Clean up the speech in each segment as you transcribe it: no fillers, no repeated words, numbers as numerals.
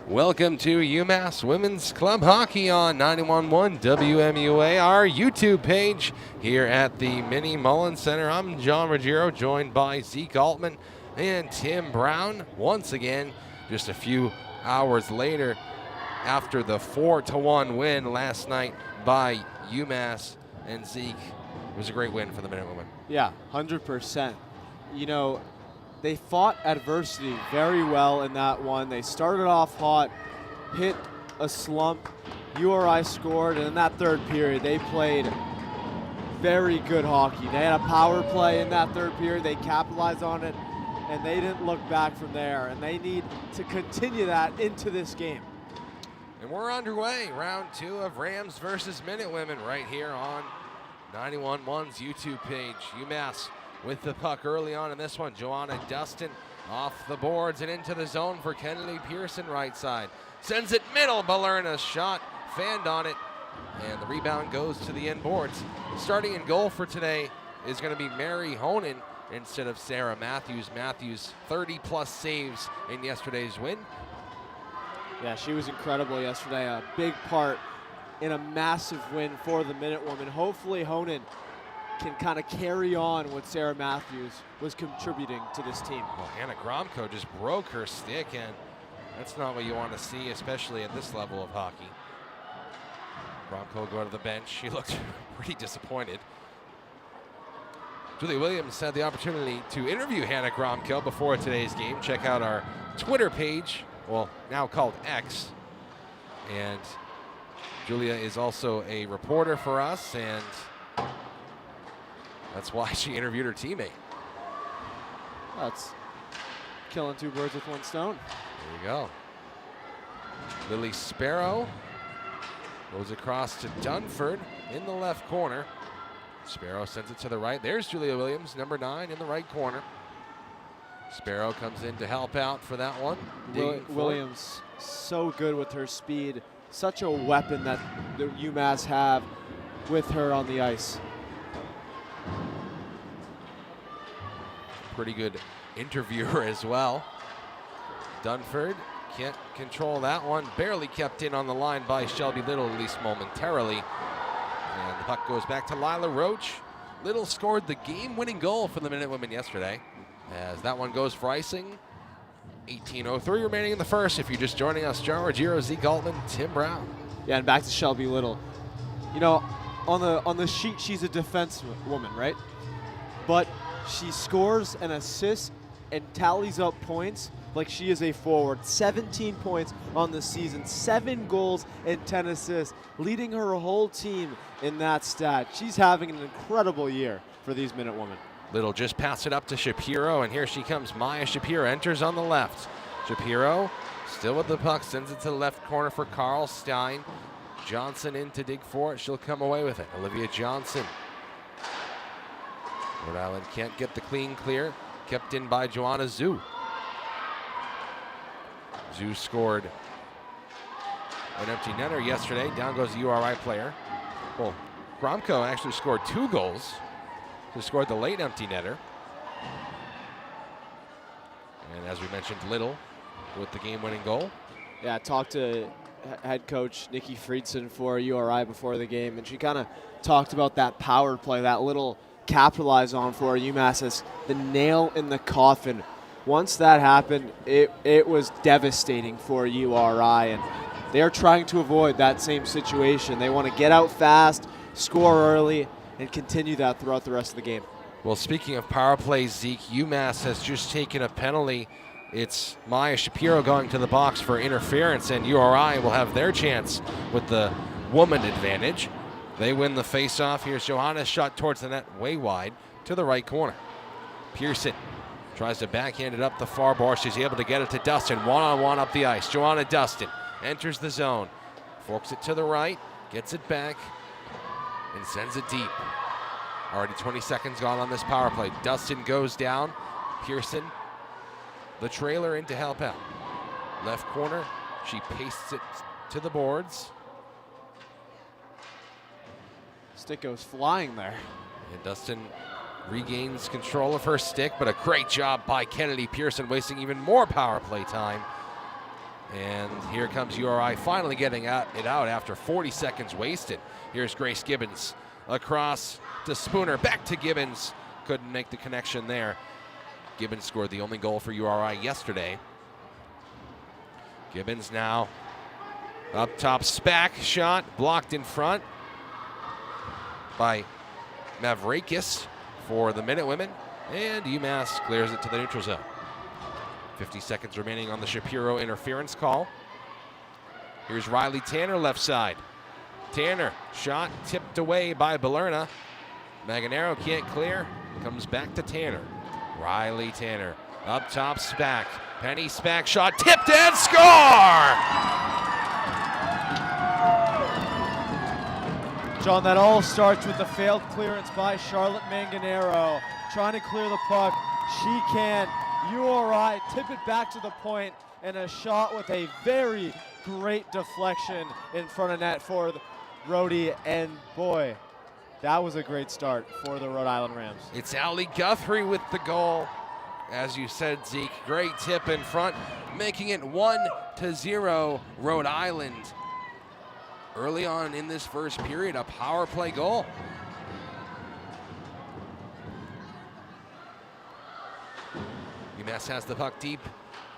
Welcome to UMass Women's Club Hockey on 91.1 WMUA, our YouTube page here at the Mini Mullen Center. I'm John Ruggiero, joined by Zeke Altman and Tim Brown. Once again, just a few hours later after the 4-1 win last night by UMass. And Zeke, it was a great win for the Minutewomen. Yeah, 100%. You know, they fought adversity very well in that one. They started off hot, hit a slump. URI scored, and in that third period, they played very good hockey. They had a power play in that third period. They capitalized on it, and they didn't look back from there. And they need to continue that into this game. And we're underway, round 2 of Rams versus Minutewomen right here on 91.1's YouTube page. UMass with the puck early on in this one. Joanna Dustin off the boards and into the zone for Kennedy Pearson right side. Sends it middle, Balerna's shot, fanned on it, and the rebound goes to the end boards. Starting in goal for today is going to be Mary Honan instead of Sarah Matthews. Matthews 30-plus saves in yesterday's win. Yeah, she was incredible yesterday. A big part in a massive win for the Minutewomen. Hopefully Honan can kind of carry on what Sarah Matthews was contributing to this team. Well, Hannah Gromko just broke her stick, and that's not what you want to see, especially at this level of hockey. Gromko go to the bench. She looked pretty disappointed. Julia Williams had the opportunity to interview Hannah Gromko before today's game. Check out our Twitter page, well, now called X. And Julia is also a reporter for us, and that's why she interviewed her teammate. That's killing two birds with one stone. There you go. Lily Sparrow goes across to Dunford in the left corner. Sparrow sends it to the right. There's Julia Williams, number 9 in the right corner. Sparrow comes in to help out for that one. Williams, so good with her speed. Such a weapon that the UMass have with her on the ice. Pretty good interviewer as well. Dunford can't control that one. Barely kept in on the line by Shelby Little, at least momentarily. And the puck goes back to Lila Roach. Little scored the game-winning goal for the Minutewomen yesterday. As that one goes for icing. 18:03 remaining in the first. If you're just joining us, John Ruggiero, Zeke Altman, Tim Brown. Yeah, and back to Shelby Little. You know, on the sheet, she's a defense woman, right? But she scores and assists and tallies up points like she is a forward. 17 points on the season, 7 goals and 10 assists, leading her whole team in that stat. She's having an incredible year for these Minutewomen. Little just pass it up to Shapiro, and here she comes. Maya Shapiro enters on the left. Shapiro still with the puck, sends it to the left corner for Carl Stein. Johnson in to dig for it. She'll come away with it. Olivia Johnson. Rhode Island can't get the clean clear. Kept in by Joanna Zhu. Zhu scored an empty netter yesterday. Down goes the URI player. Well, Gromko actually scored 2 goals. Who scored the late empty netter. And as we mentioned, Little with the game-winning goal. Yeah, I talked to head coach Nikki Friedson for URI before the game, and she kind of talked about that power play, that Little capitalized on for UMass as the nail in the coffin. Once that happened, it was devastating for URI, and they are trying to avoid that same situation. They want to get out fast, score early, and continue that throughout the rest of the game. Well, speaking of power play, Zeke, UMass has just taken a penalty. It's Maya Shapiro going to the box for interference, and URI will have their chance with the woman advantage. They win the faceoff. Here's Johanna's shot towards the net, way wide to the right corner. Pearson tries to backhand it up the far bar. She's able to get it to Dustin, one-on-one up the ice. Joanna Dustin enters the zone, forks it to the right, gets it back, and sends it deep. Already 20 seconds gone on this power play. Dustin goes down. Pearson, the trailer in to help out. Left corner, she pastes it to the boards. Stick goes flying there. And Dustin regains control of her stick, but a great job by Kennedy Pearson, wasting even more power play time. And here comes URI finally getting it out after 40 seconds wasted. Here's Grace Gibbons across to Spooner, back to Gibbons. Couldn't make the connection there. Gibbons scored the only goal for URI yesterday. Gibbons now up top, Spack shot blocked in front by Mavrakis for the Minutewomen, and UMass clears it to the neutral zone. 50 seconds remaining on the Shapiro interference call. Here's Riley Tanner left side. Tanner, shot tipped away by Balerna. Maganero can't clear, comes back to Tanner. Riley Tanner, up top, Spack. Penny Spack, shot tipped and score! John, that all starts with the failed clearance by Charlotte Manganero. Trying to clear the puck. She can't. URI tip it back to the point, and a shot with a very great deflection in front of net for Rhody, and boy, that was a great start for the Rhode Island Rams. It's Allie Guthrie with the goal. As you said, Zeke, great tip in front, making it 1-0 Rhode Island. Early on in this first period, a power play goal. UMass has the puck deep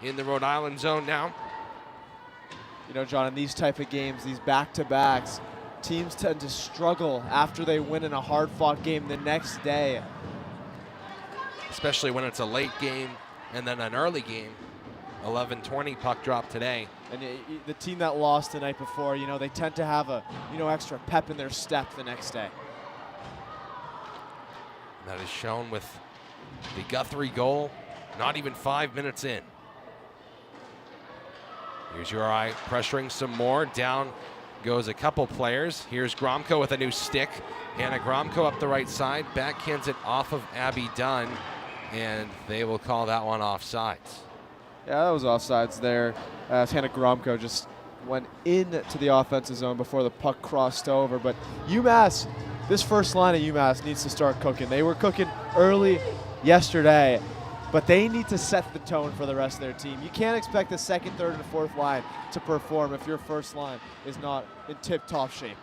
in the Rhode Island zone now. You know, John, in these type of games, these back-to-backs, teams tend to struggle after they win in a hard-fought game the next day. Especially when it's a late game and then an early game. 11:20 puck drop today. And the team that lost the night before, you know, they tend to have a, extra pep in their step the next day. That is shown with the Guthrie goal, not even 5 minutes in. Here's URI pressuring some more. Down goes a couple players. Here's Gromko with a new stick. Hannah Gromko up the right side. Backhands it off of Abby Dunn, and they will call that one offsides. Yeah, that was offsides there. Hannah Gromko just went into the offensive zone before the puck crossed over. But UMass, this first line of UMass needs to start cooking. They were cooking early yesterday, but they need to set the tone for the rest of their team. You can't expect the second, third, and fourth line to perform if your first line is not in tip-top shape.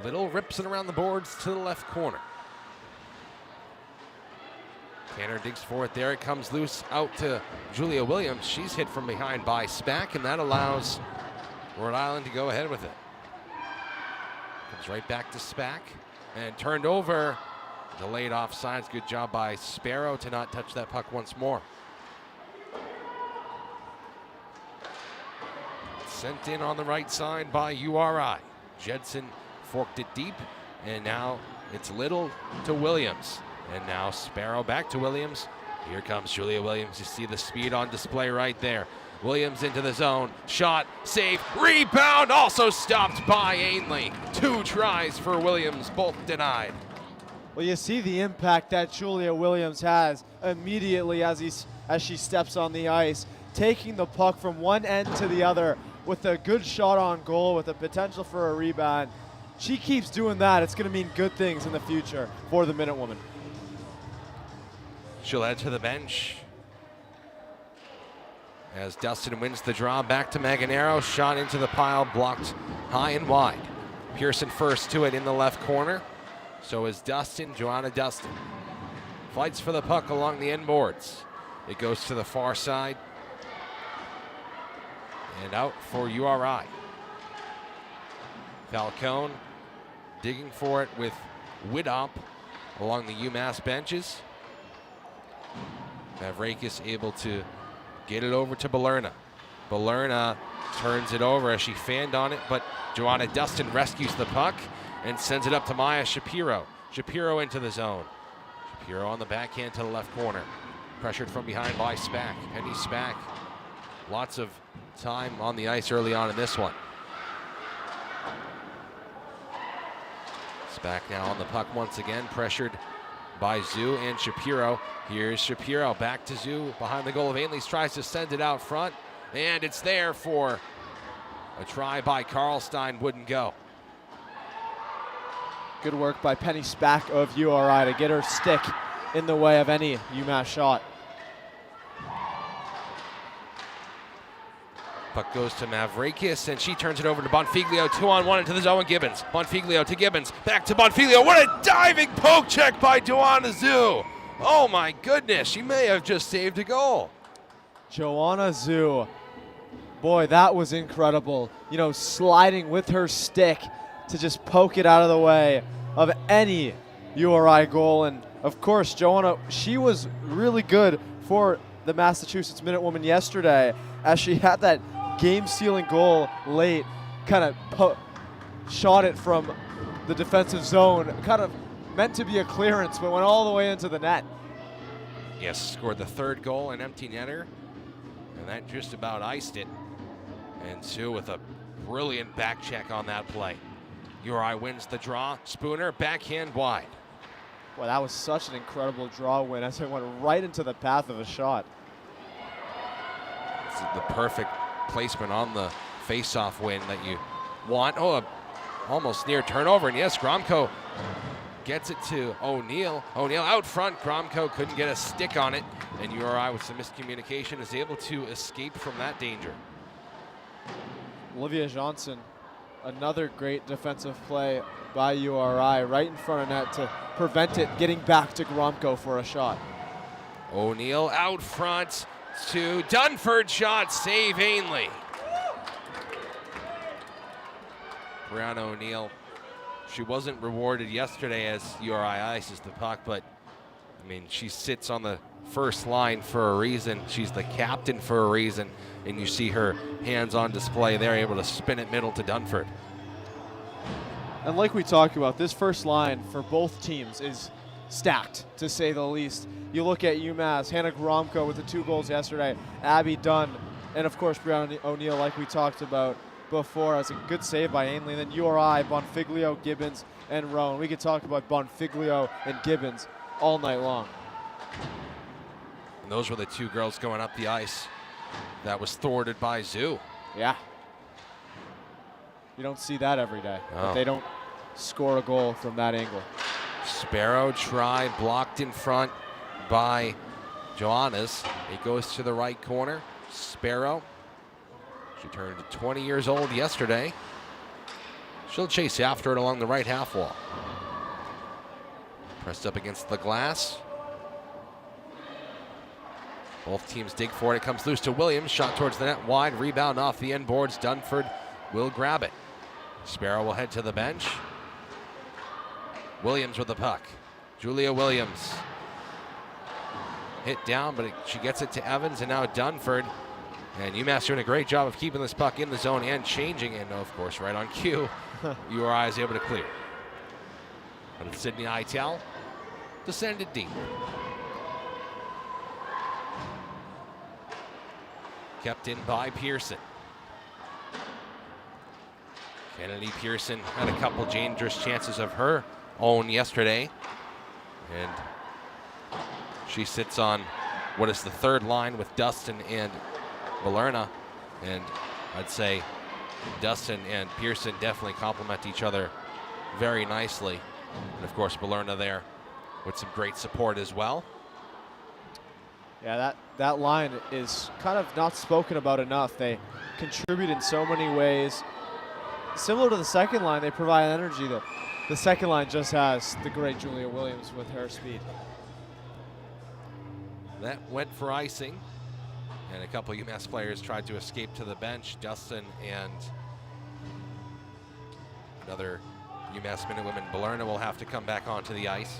Little rips it around the boards to the left corner. Tanner digs for it there. It comes loose out to Julia Williams. She's hit from behind by Spack, and that allows Rhode Island to go ahead with it. Comes right back to Spack and turned over. Delayed offsides. Good job by Sparrow to not touch that puck once more. Sent in on the right side by URI. Jedson forked it deep, and now it's Little to Williams. And now Sparrow back to Williams. Here comes Julia Williams. You see the speed on display right there. Williams into the zone. Shot, save, rebound, also stopped by Ainley. 2 tries for Williams, both denied. Well, you see the impact that Julia Williams has immediately as she steps on the ice, taking the puck from one end to the other with a good shot on goal with the potential for a rebound. She keeps doing that. It's going to mean good things in the future for the Minutewoman. She'll head to the bench as Dustin wins the draw. Back to Maganero. Shot into the pile, blocked high and wide. Pearson first to it in the left corner. So is Dustin, Joanna Dustin. Fights for the puck along the end boards. It goes to the far side. And out for URI. Falcone digging for it with Widop along the UMass benches. Mavrakis able to get it over to Balerna. Balerna turns it over as she fanned on it, but Joanna Dustin rescues the puck and sends it up to Maya Shapiro. Shapiro into the zone. Shapiro on the backhand to the left corner. Pressured from behind by Spack. Penny Spack. Lots of time on the ice early on in this one. Spack now on the puck once again, pressured by Zoo and Shapiro. Here's Shapiro back to Zoo behind the goal of Ainley. Tries to send it out front, and it's there for a try by Karlstein. Wouldn't go. Good work by Penny Spack of URI to get her stick in the way of any UMass shot. Puck goes to Mavrakis, and she turns it over to Bonfiglio. 2-on-1 into the zone with Gibbons. Bonfiglio to Gibbons. Back to Bonfiglio. What a diving poke check by Joanna Zhu. Oh my goodness, she may have just saved a goal. Joanna Zhu, boy, that was incredible. You know, sliding with her stick to just poke it out of the way of any URI goal. And of course, Joanna, she was really good for the Massachusetts Minutewoman yesterday, as she had that game-sealing goal late, kind of shot it from the defensive zone, kind of meant to be a clearance, but went all the way into the net. Yes, scored the third goal, an empty netter, and that just about iced it. And Zhu with a brilliant back check on that play. URI wins the draw. Spooner, backhand wide. Well, that was such an incredible draw win as it went right into the path of a shot. It's the perfect placement on the face-off win that you want. Oh, a almost near turnover, and yes, Gromko gets it to O'Neill. O'Neill out front. Gromko couldn't get a stick on it, and URI with some miscommunication is able to escape from that danger. Olivia Johnson, another great defensive play by URI right in front of net to prevent it getting back to Gromko for a shot. O'Neill out front to Dunford, shot, save Ainley. Brianna O'Neill, she wasn't rewarded yesterday as URI ices the puck, but I mean, she sits on the first line for a reason. She's the captain for a reason, and you see her hands on display. They're able to spin it middle to Dunford. And like we talked about, this first line for both teams is stacked, to say the least. You look at UMass, Hannah Gromko with the 2 goals yesterday, Abby Dunn, and of course Brianna O'Neill, like we talked about before, as a good save by Ainley. And then URI, Bonfiglio, Gibbons, and Rowan. We could talk about Bonfiglio and Gibbons all night long. And those were the 2 girls going up the ice. That was thwarted by Zhu. Yeah. You don't see that every day, but Oh. they don't score a goal from that angle. Sparrow try, blocked in front by Johannes. It goes to the right corner. Sparrow, she turned 20 years old yesterday. She'll chase after it along the right half wall. Pressed up against the glass. Both teams dig for it. It comes loose to Williams. Shot towards the net wide. Rebound off the end boards. Dunford will grab it. Sparrow will head to the bench. Williams with the puck. Julia Williams. Hit down, but she gets it to Evans, and now Dunford. And UMass doing a great job of keeping this puck in the zone and changing. And of course, right on cue, URI is able to clear. But Sydney Itel descended deep. Kept in by Pearson. Kennedy Pearson had a couple dangerous chances of her own yesterday. And she sits on what is the third line with Dustin and Valerna. And I'd say Dustin and Pearson definitely complement each other very nicely. And of course, Valerna there with some great support as well. Yeah, that line is kind of not spoken about enough. They contribute in so many ways. Similar to the second line, they provide energy that the second line just has the great Julia Williams with her speed. That went for icing, and a couple UMass players tried to escape to the bench. Dustin and another UMass Minutewomen, Valerna, will have to come back onto the ice.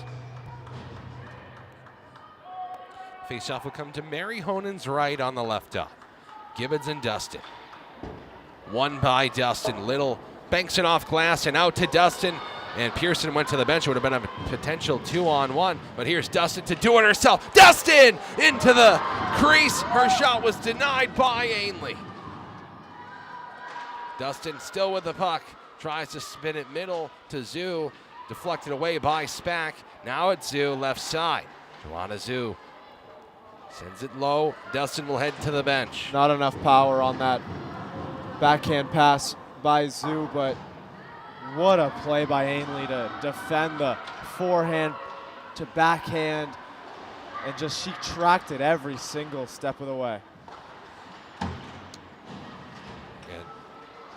Faceoff will come to Mary Honen's right on the left dot. Gibbons and Dustin. One by Dustin. Little banks it off glass and out to Dustin. And Pearson went to the bench. It would have been a potential 2-on-1. But here's Dustin to do it herself. Dustin into the crease. Her shot was denied by Ainley. Dustin still with the puck. Tries to spin it middle to Zhu. Deflected away by Spack. Now it's Zhu left side. Joanna Zhu sends it low. Dustin will head to the bench. Not enough power on that backhand pass by Zhu, but what a play by Ainley to defend the forehand to backhand, and just she tracked it every single step of the way.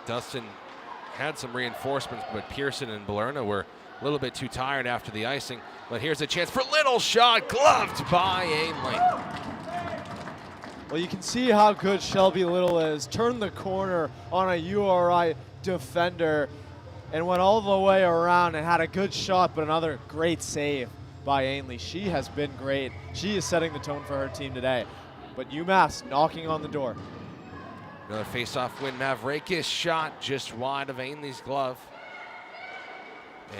Dustin had some reinforcements, but Pearson and Balerna were a little bit too tired after the icing. But here's a chance for Little shot, gloved by Ainley. Well, you can see how good Shelby Little is. Turned the corner on a URI defender and went all the way around and had a good shot, but another great save by Ainley. She has been great. She is setting the tone for her team today. But UMass knocking on the door. Another face-off win. Mavrakis shot just wide of Ainley's glove.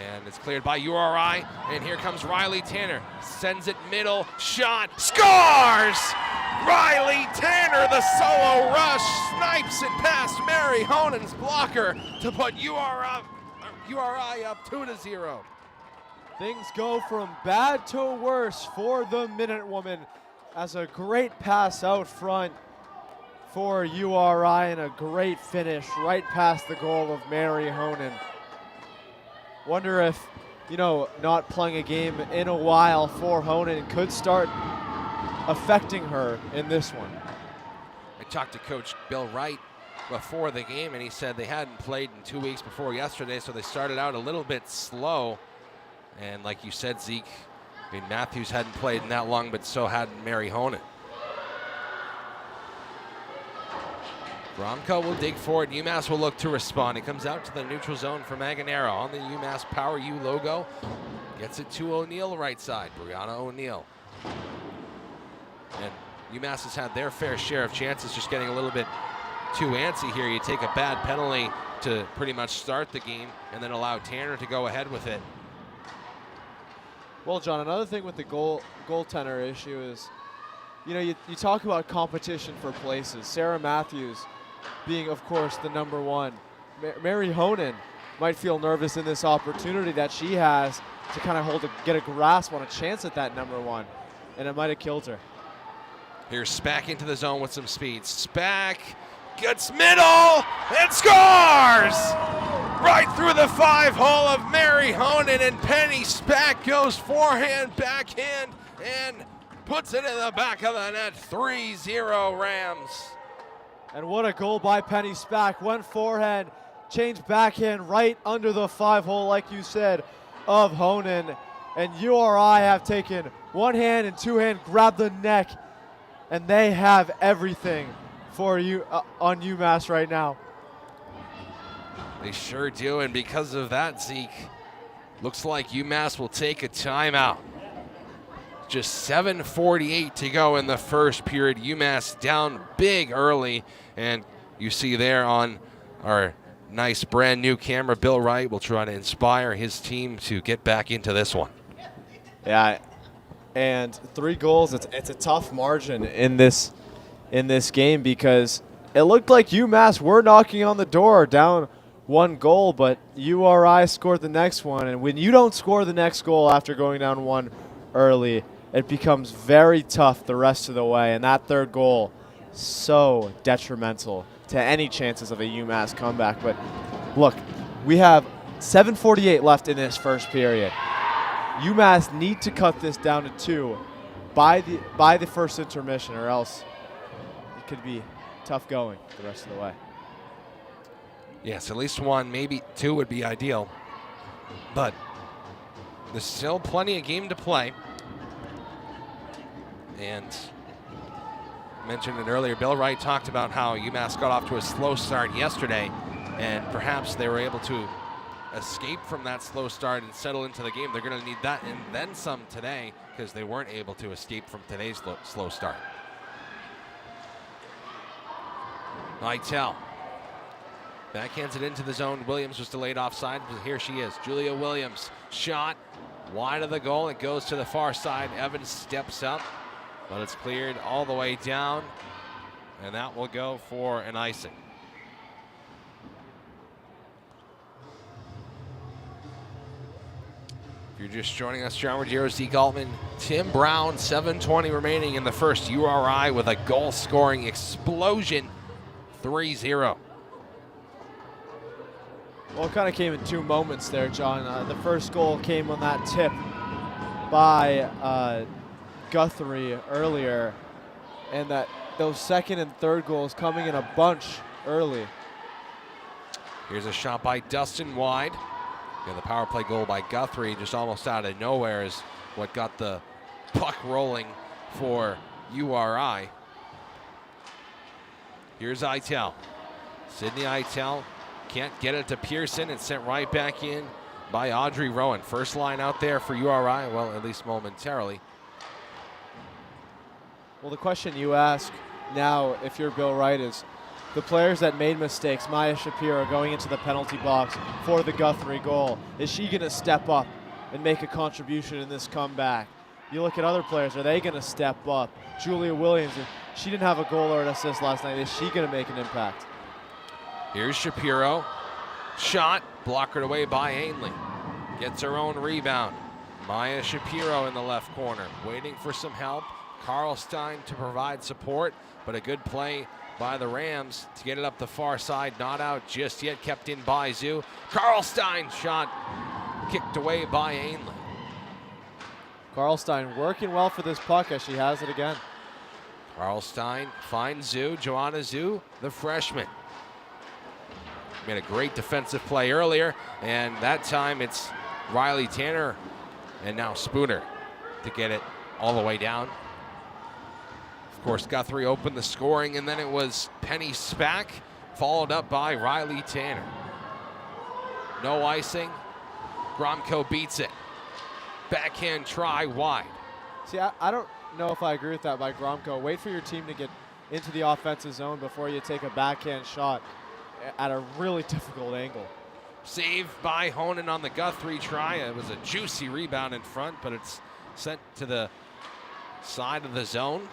And it's cleared by URI. And here comes Riley Tanner. Sends it middle. Shot. Scores! Riley Tanner, the solo rush, snipes it past Mary Honen's blocker to put URI up 2-0. Things go from bad to worse for the Minute Woman as a great pass out front for URI and a great finish right past the goal of Mary Honen. Wonder if, not playing a game in a while for Honen could start affecting her in this one. I talked to Coach Bill Wright before the game, and he said they hadn't played in 2 weeks before yesterday, so they started out a little bit slow. And like you said, Zeke, Matthews hadn't played in that long, but so hadn't Mary Honen. Bromko will dig forward. UMass will look to respond. He comes out to the neutral zone for Maganero on the UMass Power U logo. Gets it to O'Neill right side. Brianna O'Neill. And UMass has had their fair share of chances, just getting a little bit too antsy here. You take a bad penalty to pretty much start the game and then allow Tanner to go ahead with it. Well, John, another thing with the goaltender issue is, you talk about competition for places. Sarah Matthews being, of course, the number one. Mary Honen might feel nervous in this opportunity that she has to kind of get a grasp on a chance at that number one, and it might have killed her. Here's Spack into the zone with some speed. Spack gets middle and scores! Right through the 5-hole of Mary Honen, and Penny Spack goes forehand, backhand, and puts it in the back of the net. 3-0 Rams. And what a goal by Penny Spack. Went forehand, changed backhand right under the 5-hole, like you said, of Honen. And URI have taken one hand and two hand, grabbed the neck, and they have everything for you on UMass right now. They sure do, and because of that, Zeke, looks like UMass will take a timeout. Just 7:48 to go in the first period. UMass down big early, and you see there on our nice brand new camera, Bill Wright will try to inspire his team to get back into this one. Yeah, and 3 goals. It's a tough margin in this game because it looked like UMass were knocking on the door, down 1 goal, but URI scored the next one. And when you don't score the next goal after going down 1 early, it becomes very tough the rest of the way. And that 3rd goal, so detrimental to any chances of a UMass comeback. But look, we have 7:48 left in this first period. UMass need to cut this down to 2 by the first intermission, or else it could be tough going the rest of the way. Yes, at least 1, maybe 2 would be ideal. But there's still plenty of game to play. And I mentioned it earlier, Bill Wright talked about how UMass got off to a slow start yesterday, and perhaps they were able to escape from that slow start and settle into the game. They're going to need that and then some today because they weren't able to escape from today's slow start. Lytle backhands it into the zone. Williams was delayed offside, but here she is. Julia Williams, shot wide of the goal. It goes to the far side. Evans steps up, but it's cleared all the way down, and that will go for an icing. If you're just joining us, John Ruggiero, Zeke Altman, Tim Brown, 7:20 remaining in the first. URI with a goal-scoring explosion, 3-0. Well, it kind of came in 2 moments there, John. The first goal came on that tip by Guthrie earlier, and those second and third goals coming in a bunch early. Here's a shot by Dustin wide. The power play goal by Guthrie just almost out of nowhere is what got the puck rolling for URI. Here's Eitel. Sydney Eitel can't get it to Pearson. It's sent right back in by Audrey Rowan. First line out there for URI, well, at least momentarily. Well, the question you ask now, if you're Bill Wright, is the players that made mistakes, Maya Shapiro going into the penalty box for the Guthrie goal, is she going to step up and make a contribution in this comeback? You look at other players, are they going to step up? Julia Williams, she didn't have a goal or an assist last night. Is she going to make an impact? Here's Shapiro. Shot, blockered away by Ainley. Gets her own rebound. Maya Shapiro in the left corner, waiting for some help. Karlstein to provide support, but a good play by the Rams to get it up the far side. Not out just yet, kept in by Zoo. Karlstein shot kicked away by Ainley. Karlstein working well for this puck as she has it again. Karlstein finds Zoo, Joanna Zoo, the freshman. Made a great defensive play earlier, and that time it's Riley Tanner and now Spooner to get it all the way down. Of course, Guthrie opened the scoring, and then it was Penny Spack, followed up by Riley Tanner. No icing. Gromko beats it. Backhand try wide. See, I don't know if I agree with that by Gromko. Wait for your team to get into the offensive zone before you take a backhand shot at a really difficult angle. Save by Honan on the Guthrie try. It was a juicy rebound in front, but it's sent to the side of the zone.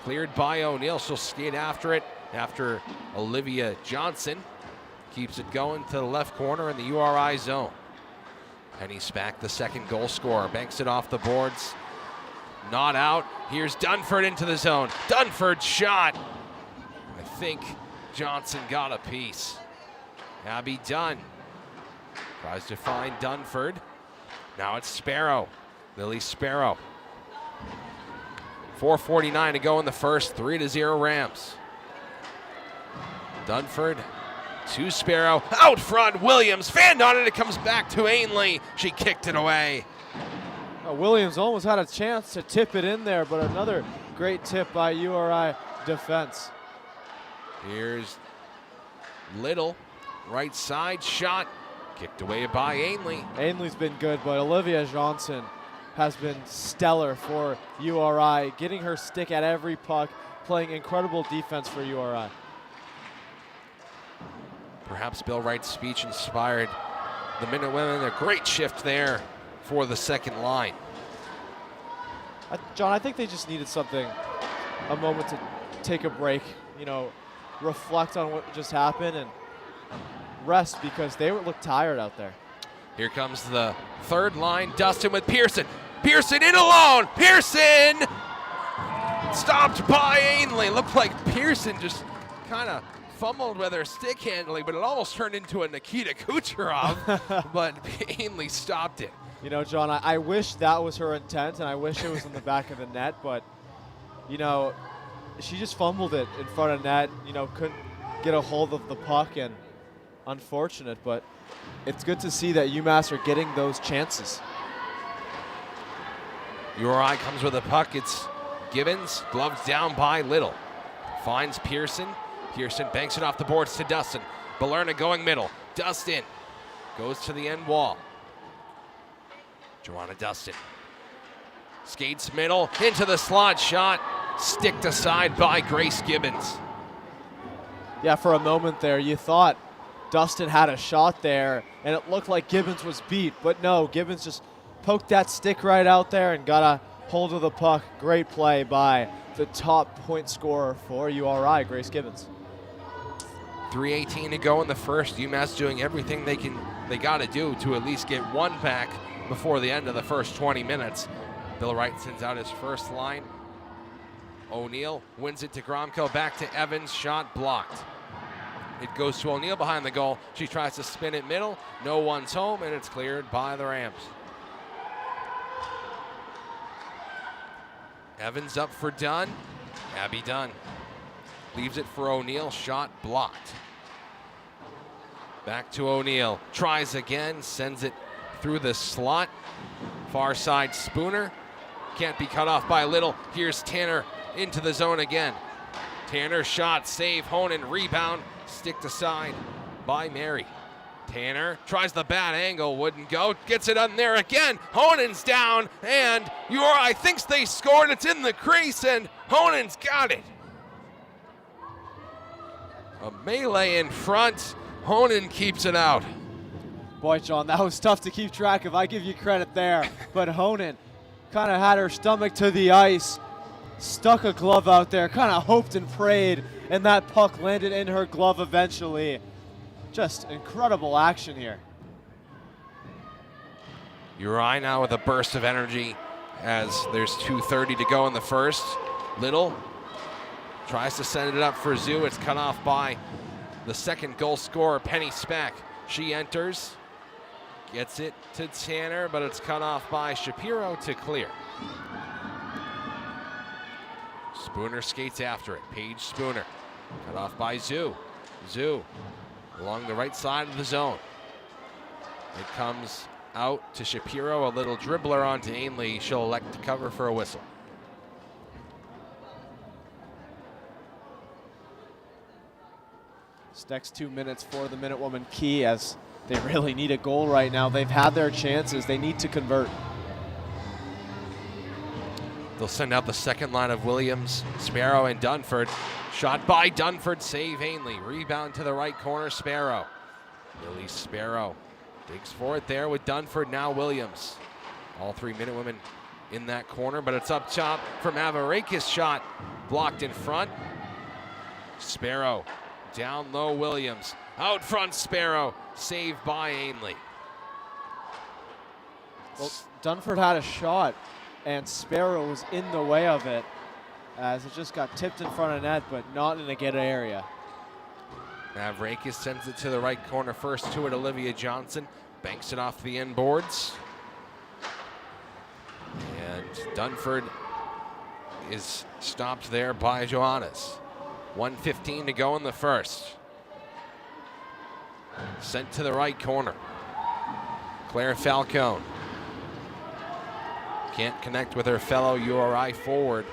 Cleared by O'Neill. She'll skate after it after Olivia Johnson keeps it going to the left corner in the URI zone. Penny Spack, the second goal scorer, banks it off the boards. Not out. Here's Dunford into the zone. Dunford shot. I think Johnson got a piece. Abby Dunn tries to find Dunford. Now it's Sparrow. Lily Sparrow. 4:49 to go in the first. 3-0 Rams. Dunford to Sparrow. Out front, Williams fanned on it. It comes back to Ainley. She kicked it away. Williams almost had a chance to tip it in there, but another great tip by URI defense. Here's Little. Right side shot. Kicked away by Ainley. Ainley's been good, but Olivia Johnson has been stellar for URI, getting her stick at every puck, playing incredible defense for URI. Perhaps Bill Wright's speech inspired the Minutewomen. A great shift there for the second line. John, I think they just needed something, a moment to take a break, reflect on what just happened and rest because they look tired out there. Here comes the third line. Dustin with Pearson. Pearson in alone. Pearson stopped by Ainley. Looked like Pearson just kind of fumbled with her stick handling, but it almost turned into a Nikita Kucherov, but Ainley stopped it. John, I wish that was her intent, and I wish it was in the back of the net, but, she just fumbled it in front of net, couldn't get a hold of the puck, and unfortunate, but it's good to see that UMass are getting those chances. URI comes with a puck. It's Gibbons, gloves down by Little. Finds Pearson. Pearson banks it off the boards to Dustin. Balerna going middle. Dustin goes to the end wall. Joanna Dustin skates middle into the slot shot. Sticked aside by Grace Gibbons. Yeah, for a moment there, you thought Dustin had a shot there, and it looked like Gibbons was beat. But no, Gibbons just poked that stick right out there and got a hold of the puck. Great play by the top point scorer for URI, Grace Gibbons. 3:18 to go in the first. UMass doing everything they got to do to at least get one back before the end of the first 20 minutes. Bill Wright sends out his first line. O'Neill wins it to Gromko, back to Evans, shot blocked. It goes to O'Neill behind the goal. She tries to spin it middle. No one's home, and it's cleared by the Rams. Evans up for Dunn. Abby Dunn leaves it for O'Neill. Shot blocked. Back to O'Neal. Tries again, sends it through the slot. Far side Spooner. Can't be cut off by Little. Here's Tanner into the zone again. Tanner shot, save, Honan, rebound, sticked aside by Mary. Tanner tries the bad angle, wouldn't go, gets it on there again. Honan's down, and URI thinks they scored. It's in the crease, and Honan's got it. A melee in front. Honan keeps it out. Boy, John, that was tough to keep track of. I give you credit there. But Honan kind of had her stomach to the ice, stuck a glove out there, kind of hoped and prayed, and that puck landed in her glove eventually. Just incredible action here. URI now with a burst of energy as there's 2:30 to go in the first. Little tries to send it up for Zoo. It's cut off by the second goal scorer, Penny Speck. She enters, gets it to Tanner, but it's cut off by Shapiro to clear. Spooner skates after it. Paige Spooner, cut off by Zoo. Zoo along the right side of the zone. It comes out to Shapiro, a little dribbler onto Ainley. She'll elect to cover for a whistle. This next 2 minutes for the Minutewoman key, as they really need a goal right now. They've had their chances. They need to convert. They'll send out the second line of Williams, Sparrow, and Dunford. Shot by Dunford, save Ainley. Rebound to the right corner, Sparrow. Lily Sparrow digs for it there with Dunford, now Williams. All three Minutewomen in that corner, but it's up top from Maverick's shot, blocked in front. Sparrow, down low Williams. Out front Sparrow, saved by Ainley. Well, Dunford had a shot, and Sparrow was in the way of it, as it just got tipped in front of net, but not in a good area. Mavrakis sends it to the right corner first to it. Olivia Johnson banks it off the end boards. And Dunford is stopped there by Johannes. 1:15 to go in the first. Sent to the right corner. Claire Falcone can't connect with her fellow URI forward.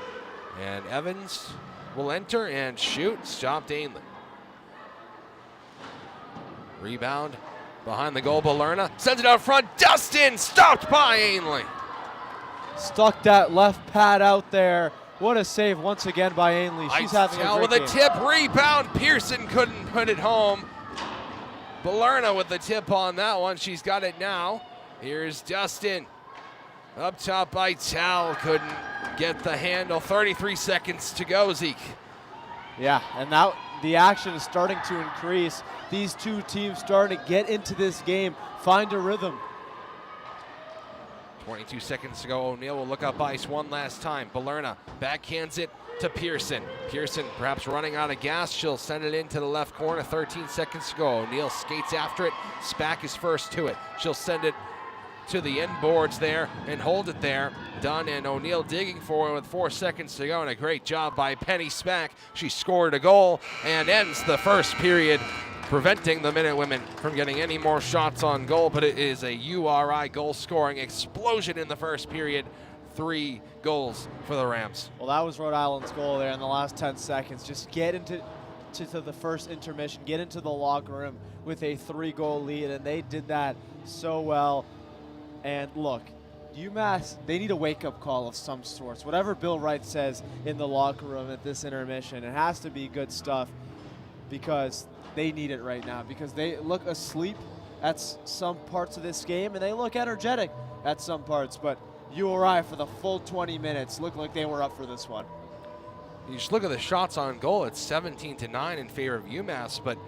And Evans will enter and shoot. Stopped Ainley. Rebound behind the goal. Balerna sends it out front. Dustin stopped by Ainley. Stuck that left pad out there. What a save once again by Ainley. She's having a great with game. a tip. Rebound. Pearson couldn't put it home. Balerna with the tip on that one. She's got it now. Here's Dustin. Up top by Tal. Couldn't get the handle. 33 seconds to go, Zeke. Yeah, and now the action is starting to increase. These two teams starting to get into this game, find a rhythm. 22 seconds to go. O'Neal will look up ice one last time. Balerna backhands it to Pearson. Pearson perhaps running out of gas. She'll send it into the left corner. 13 seconds to go. O'Neal skates after it. Spack is first to it. She'll send it to the end boards there and hold it there. Dunn and O'Neal digging for it with 4 seconds to go, and a great job by Penny Spack. She scored a goal and ends the first period, preventing the Minutewomen from getting any more shots on goal, but it is a URI goal-scoring explosion in the first period. 3 goals for the Rams. Well, that was Rhode Island's goal there in the last 10 seconds. Just get into the first intermission, get into the locker room with a 3-goal lead, and they did that so well. And look, UMass, they need a wake-up call of some sorts. Whatever Bill Wright says in the locker room at this intermission, it has to be good stuff, because they need it right now, because they look asleep at some parts of this game, and they look energetic at some parts, but URI for the full 20 minutes looked like they were up for this one. You just look at the shots on goal. It's 17-9 in favor of UMass, but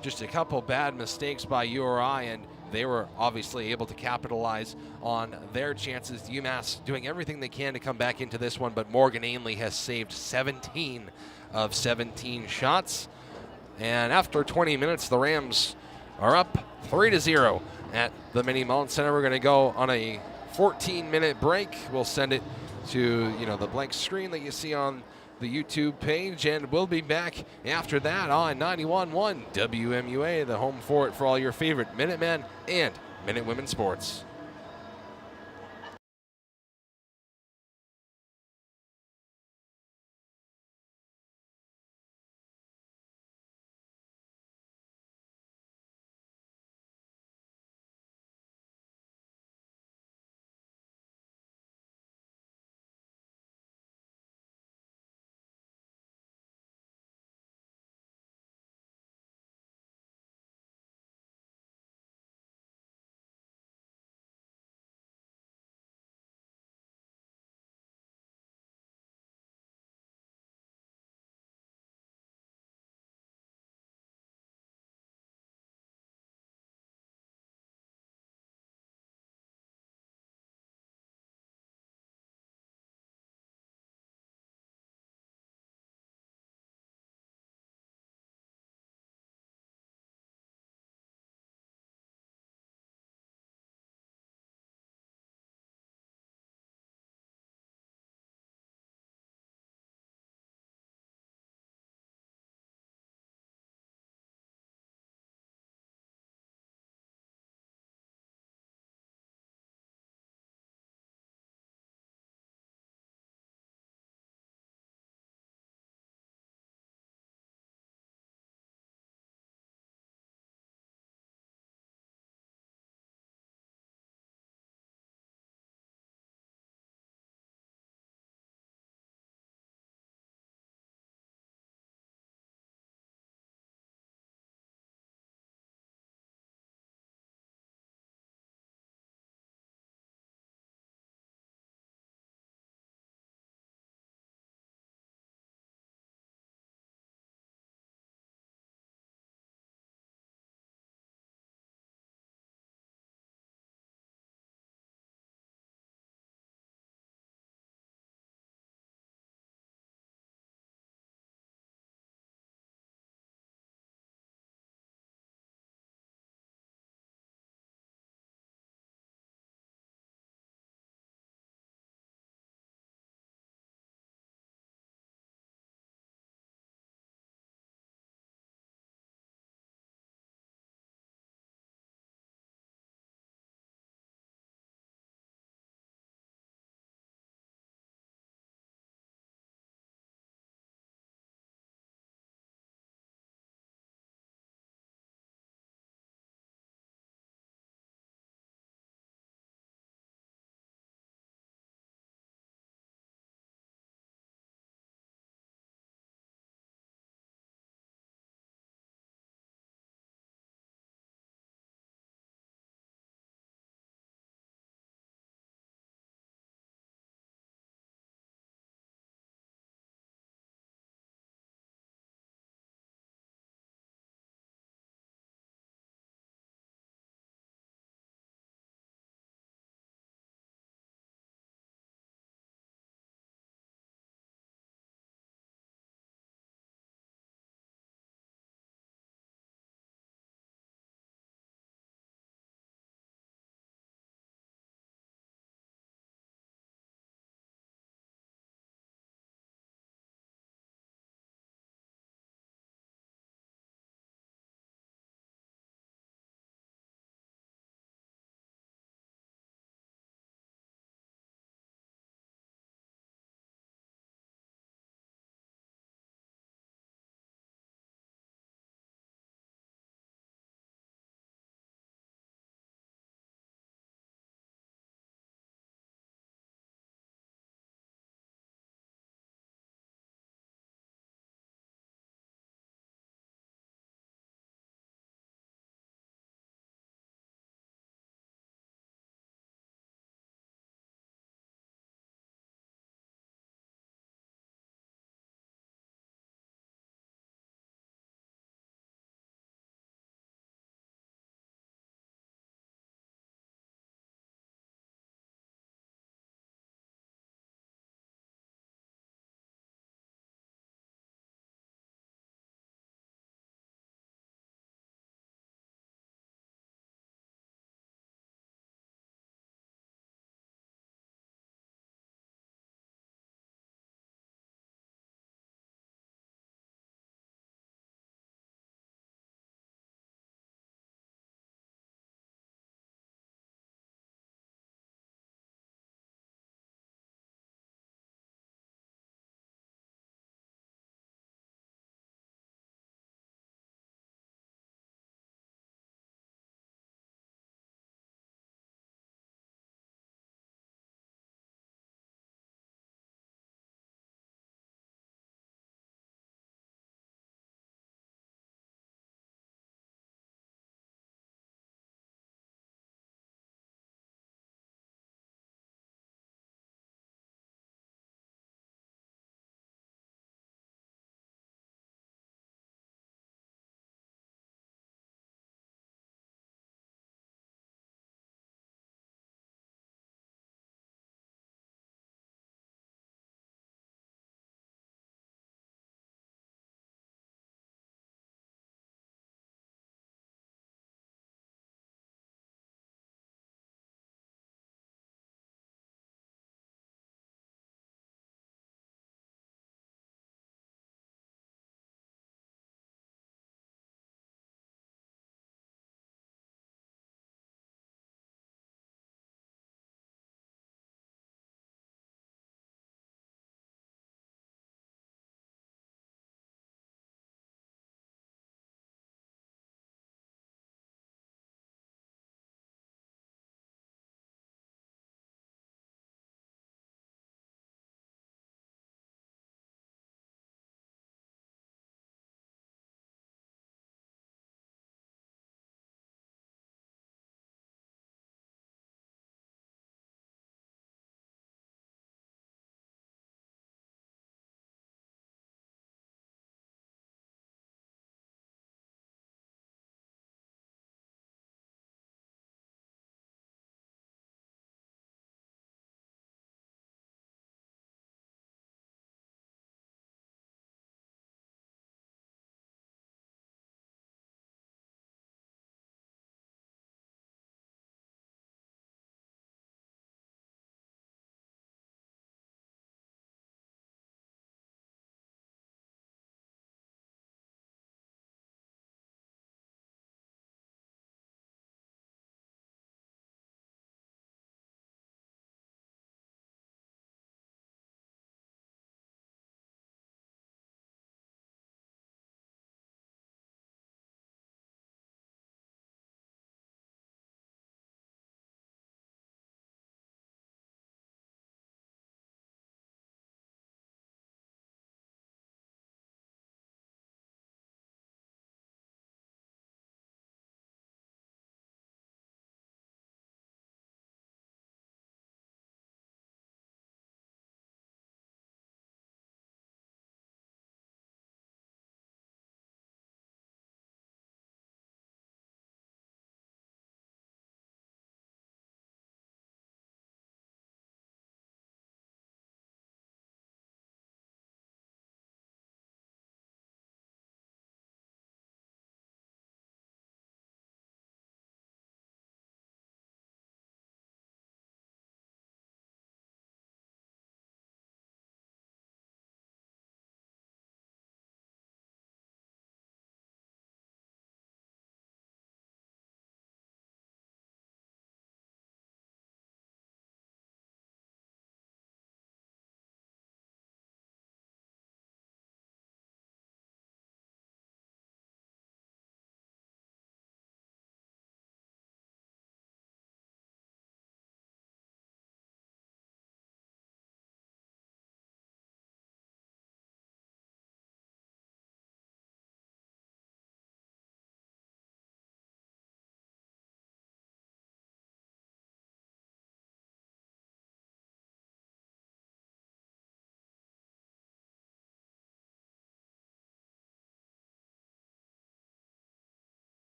just a couple bad mistakes by URI, and they were obviously able to capitalize on their chances. UMass doing everything they can to come back into this one, but Morgan Ainley has saved 17 of 17 shots. And after 20 minutes, the Rams are up 3-0 at the Mini Mullen Center. We're going to go on a 14-minute break. We'll send it to the blank screen that you see on the YouTube page, and we'll be back after that on 91.1 WMUA, the home for it for all your favorite Minutemen and Minute Women sports.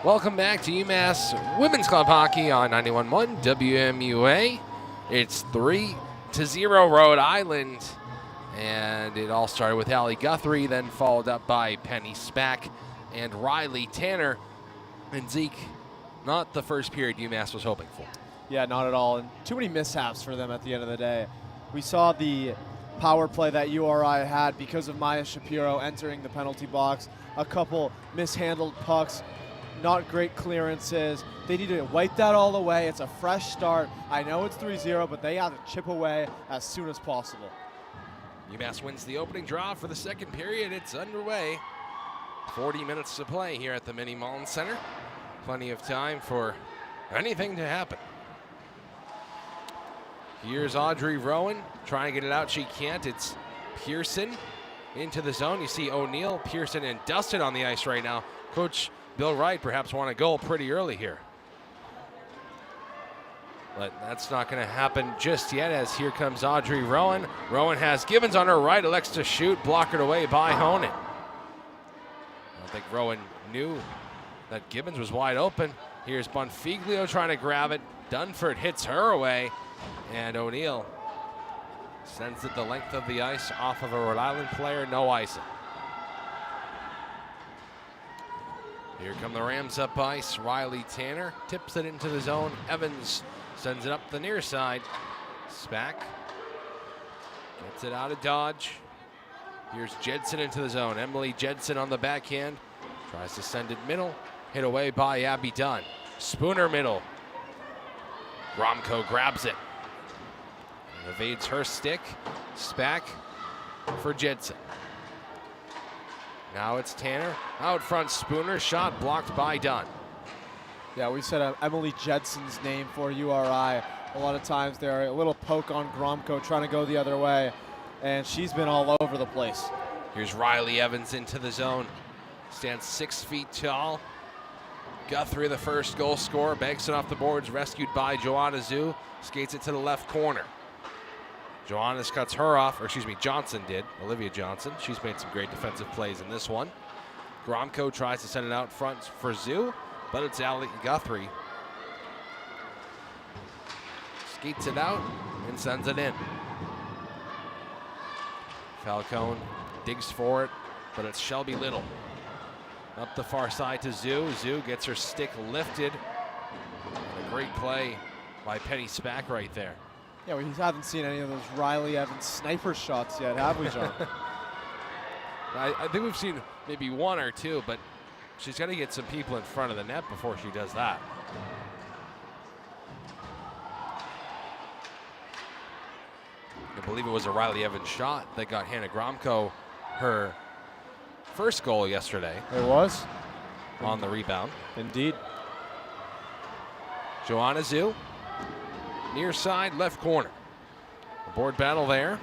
Welcome back to UMass Women's Club Hockey on 91.1 WMUA. It's 3-0 Rhode Island, and it all started with Allie Guthrie, then followed up by Penny Spack and Riley Tanner. And Zeke, not the first period UMass was hoping for. Yeah, not at all, and too many mishaps for them at the end of the day. We saw the power play that URI had because of Maya Shapiro entering the penalty box, a couple mishandled pucks, not great clearances. They need to wipe that all away. It's a fresh start. I know it's 3-0, but they have to chip away as soon as possible. UMass wins the opening draw for the second period. It's underway. 40 minutes to play here at the Mini Mullen Center. Plenty of time for anything to happen. Here's Audrey Rowan trying to get it out. She can't. It's Pearson into the zone. You see O'Neill, Pearson, and Dustin on the ice right now. Coach Bill Wright perhaps want a goal pretty early here. But that's not going to happen just yet, as here comes Audrey Rowan. Rowan has Gibbons on her right, elects to shoot, blockered away by Honan. I don't think Rowan knew that Gibbons was wide open. Here's Bonfiglio trying to grab it. Dunford hits her away, and O'Neill sends it the length of the ice off of a Rhode Island player, no icing. Here come the Rams up ice. Riley Tanner tips it into the zone. Evans sends it up the near side. Spack gets it out of dodge. Here's Jedson into the zone. Emily Jedson on the backhand. Tries to send it middle. Hit away by Abby Dunn. Spooner middle. Gromko grabs it. And evades her stick. Spack for Jedson. Now it's Tanner. Out front, Spooner. Shot blocked by Dunn. Yeah, we said Emily Jedson's name for URI. A lot of times they're a little poke on Gromko trying to go the other way, and she's been all over the place. Here's Riley Evans into the zone. Stands 6 feet tall. Guthrie, the first goal scorer, banks it off the boards, rescued by Joanna Zhu. Skates it to the left corner. Johannes cuts her off, or excuse me, Johnson did. Olivia Johnson. She's made some great defensive plays in this one. Gromko tries to send it out front for Zhu, but it's Allie Guthrie. Skates it out and sends it in. Falcone digs for it, but it's Shelby Little. Up the far side to Zhu. Zhu gets her stick lifted. A great play by Penny Spack right there. Yeah, we haven't seen any of those Riley Evans sniper shots yet, have we, John? I think we've seen maybe one or two, but she's got to get some people in front of the net before she does that. I believe it was a Riley Evans shot that got Hannah Gromko her first goal yesterday. It was? On the rebound. Indeed. Joanna Zhu. Near side, left corner. A board battle there.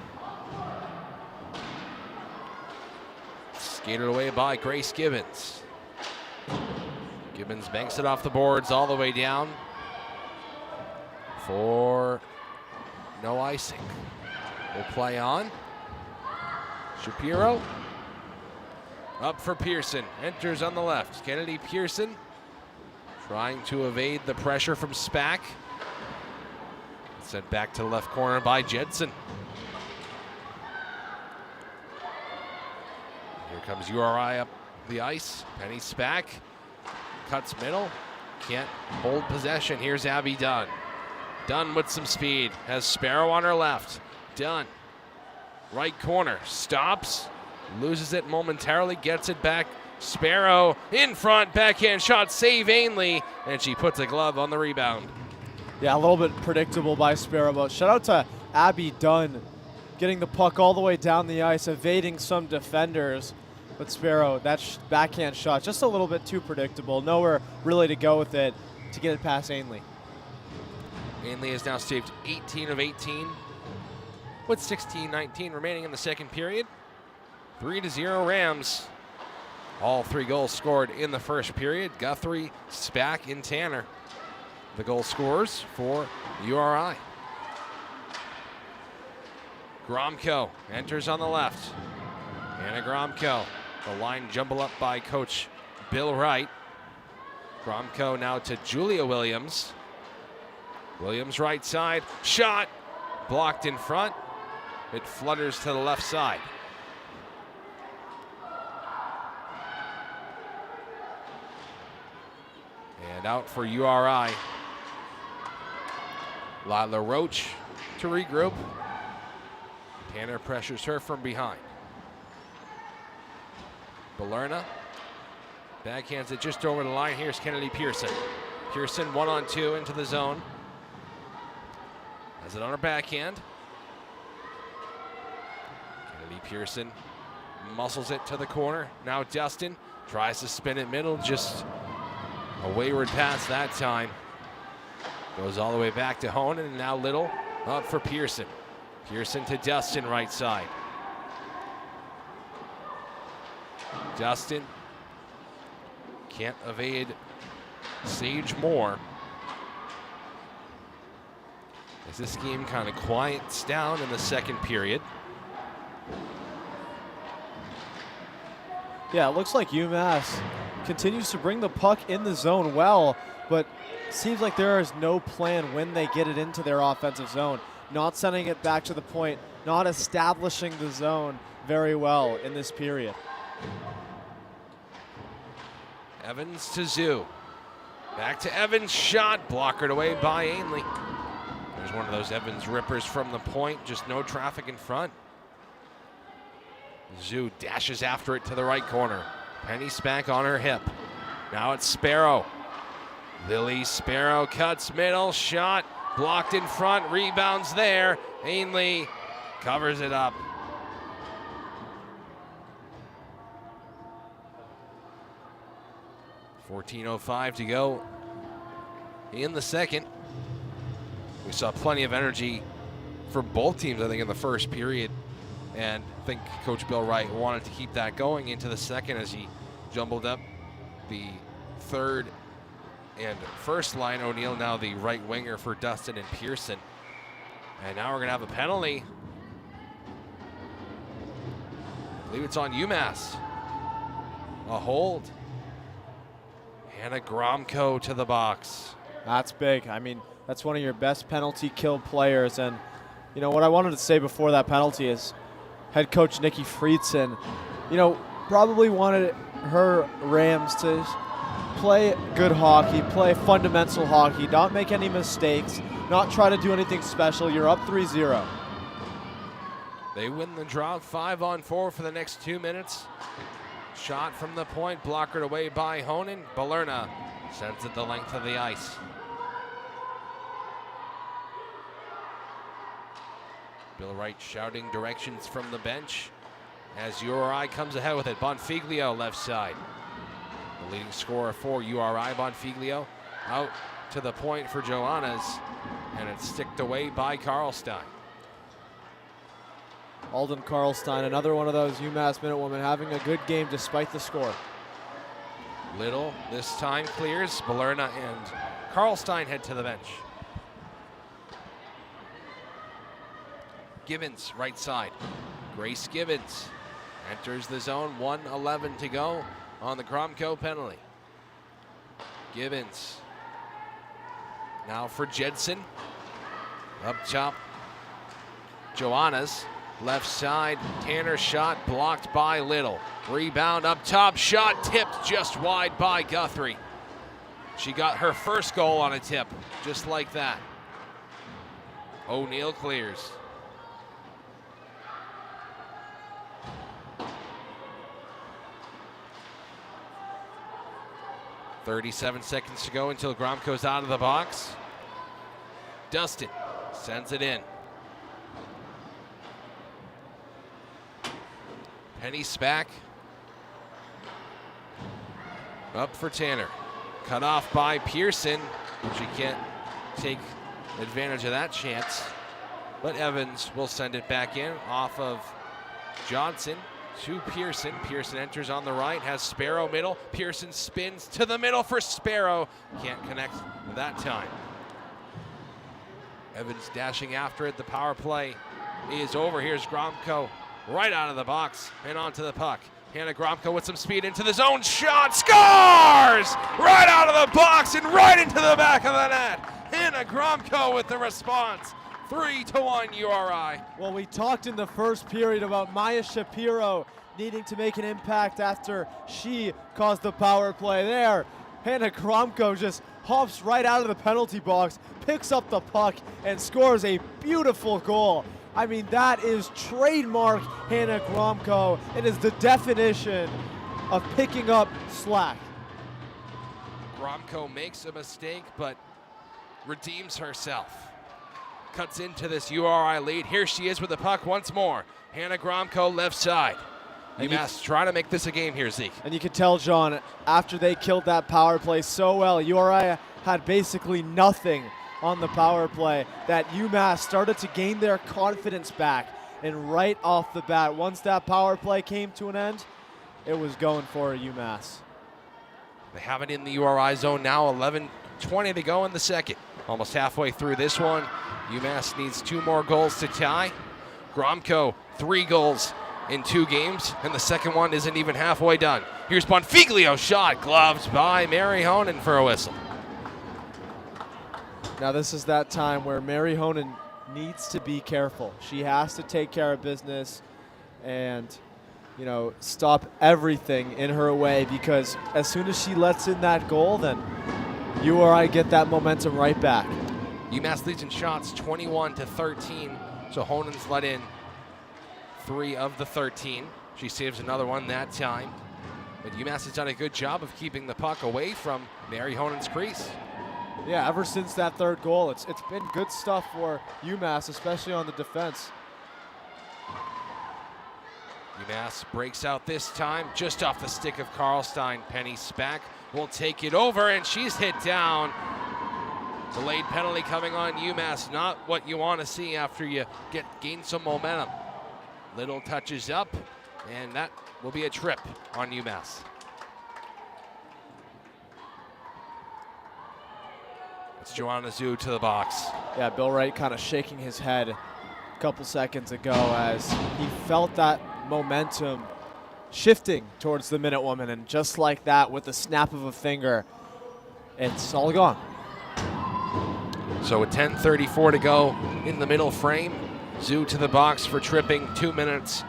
Skated away by Grace Gibbons. Gibbons banks it off the boards all the way down for no icing. We'll play on. Shapiro. Up for Pearson. Enters on the left. Kennedy Pearson trying to evade the pressure from Spack. Sent back to the left corner by Jedson. Here comes URI up the ice. Penny Spack cuts middle. Can't hold possession. Here's Abby Dunn. Dunn with some speed. Has Sparrow on her left. Dunn. Right corner. Stops. Loses it momentarily. Gets it back. Sparrow in front. Backhand shot. Save Ainley. And she puts a glove on the rebound. Yeah, a little bit predictable by Sparrow, but shout out to Abby Dunn getting the puck all the way down the ice, evading some defenders. But Sparrow, that backhand shot, just a little bit too predictable. Nowhere really to go with it to get it past Ainley. Ainley has now saved 18 of 18 with 16-19 remaining in the second period. 3-0 Rams. All 3 goals scored in the first period. Guthrie, Spack, and Tanner, the goal scorers for URI. Gromko enters on the left. Anna Gromko. The line jumble up by Coach Bill Wright. Gromko now to Julia Williams. Williams right side, shot, blocked in front. It flutters to the left side. And out for URI. Lila Roach to regroup. Tanner pressures her from behind. Balerna backhands it just over the line. Here's Kennedy Pearson. Pearson 1-on-2 into the zone. Has it on her backhand. Kennedy Pearson muscles it to the corner. Now Dustin tries to spin it middle. Just a wayward pass that time. Goes all the way back to Honan, and now Little out for Pearson. Pearson to Dustin right side. Dustin can't evade Sage Moore. As this game kind of quiets down in the second period. Yeah, it looks like UMass continues to bring the puck in the zone well, but seems like there is no plan when they get it into their offensive zone. Not sending it back to the point, not establishing the zone very well in this period. Evans to Zoo. Back to Evans, shot, blockered away by Ainley. There's one of those Evans rippers from the point, just no traffic in front. Zoo dashes after it to the right corner. Penny Spank on her hip. Now it's Sparrow. Lily Sparrow cuts middle, shot, blocked in front, rebounds there. Ainley covers it up. .405 to go in the second. We saw plenty of energy for both teams, I think, in the first period. And I think Coach Bill Wright wanted to keep that going into the second as he jumbled up the third and first line. O'Neill now the right winger for Dustin and Pearson. And now we're going to have a penalty. I believe it's on UMass. A hold. Hannah Gromko to the box. That's big. I mean, that's one of your best penalty kill players. And, you know, what I wanted to say before that penalty is head coach Nikki Friedson, you know, probably wanted her Rams to play good hockey, play fundamental hockey, not make any mistakes, not try to do anything special. You're up 3-0. They win the draw 5-on-4 for the next 2 minutes. Shot from the point, blockered away by Honan. Balerna sends it the length of the ice. Bill Wright shouting directions from the bench as URI comes ahead with it. Bonfiglio left side. The leading scorer for URI, Bonfiglio, out to the point for Joannas, and it's sticked away by Karlstein. Alden Karlstein, another one of those UMass Minutewomen having a good game despite the score. Little this time clears. Balerna and Karlstein head to the bench. Gibbons right side. Grace Gibbons enters the zone. 1:11 to go on the Gromko penalty. Gibbons now for Jedson. Up top, Joannas. Left side, Tanner shot blocked by Little. Rebound up top, shot tipped just wide by Guthrie. She got her first goal on a tip, just like that. O'Neill clears. .37 seconds to go until Gromko's out of the box. Dustin sends it in. Penny Spack up for Tanner. Cut off by Pearson. She can't take advantage of that chance. But Evans will send it back in off of Johnson to Pearson. Pearson enters on the right, has Sparrow middle. Pearson spins to the middle for Sparrow. Can't connect that time. Evans dashing after it. The power play is over. Here's Gromko right out of the box and onto the puck. Hannah Gromko with some speed into the zone. Shot. Scores! Right out of the box and right into the back of the net. Hannah Gromko with the response. 3-1 URI. Well, we talked in the first period about Maya Shapiro needing to make an impact after she caused the power play there. Hannah Gromko just hops right out of the penalty box, picks up the puck, and scores a beautiful goal. I mean, that is trademark Hannah Gromko. It is the definition of picking up slack. Gromko makes a mistake, but redeems herself. Cuts into this URI lead. Here she is with the puck once more. Hannah Gromko left side. UMass trying to make this a game here, Zeke. And you can tell, John, after they killed that power play so well, URI had basically nothing on the power play, that UMass started to gain their confidence back. And right off the bat, once that power play came to an end, it was going for UMass. They have it in the URI zone now, 11:20 to go in the second. Almost halfway through this one. UMass needs 2 more goals to tie. Gromko, 3 goals in 2 games, and the second one isn't even halfway done. Here's Bonfiglio shot, gloves by Mary Honan for a whistle. Now this is that time where Mary Honan needs to be careful. She has to take care of business and, you know, stop everything in her way, because as soon as she lets in that goal, then URI get that momentum right back. UMass leads in shots 21-13, so Honan's let in 3 of the 13. She saves another one that time. But UMass has done a good job of keeping the puck away from Mary Honan's crease. Yeah, ever since that third goal, it's been good stuff for UMass, especially on the defense. UMass breaks out this time, just off the stick of Karlstein. Penny Spack will take it over, and she's hit down. Delayed penalty coming on UMass, not what you want to see after you gain some momentum. Little touches up, and that will be a trip on UMass. It's Joanna Zhu to the box. Yeah, Bill Wright kind of shaking his head a couple seconds ago as he felt that momentum shifting towards the Minute Woman, and just like that, with the snap of a finger, it's all gone. So with 10:34 to go in the middle frame, Zhu to the box for tripping. 2 minutes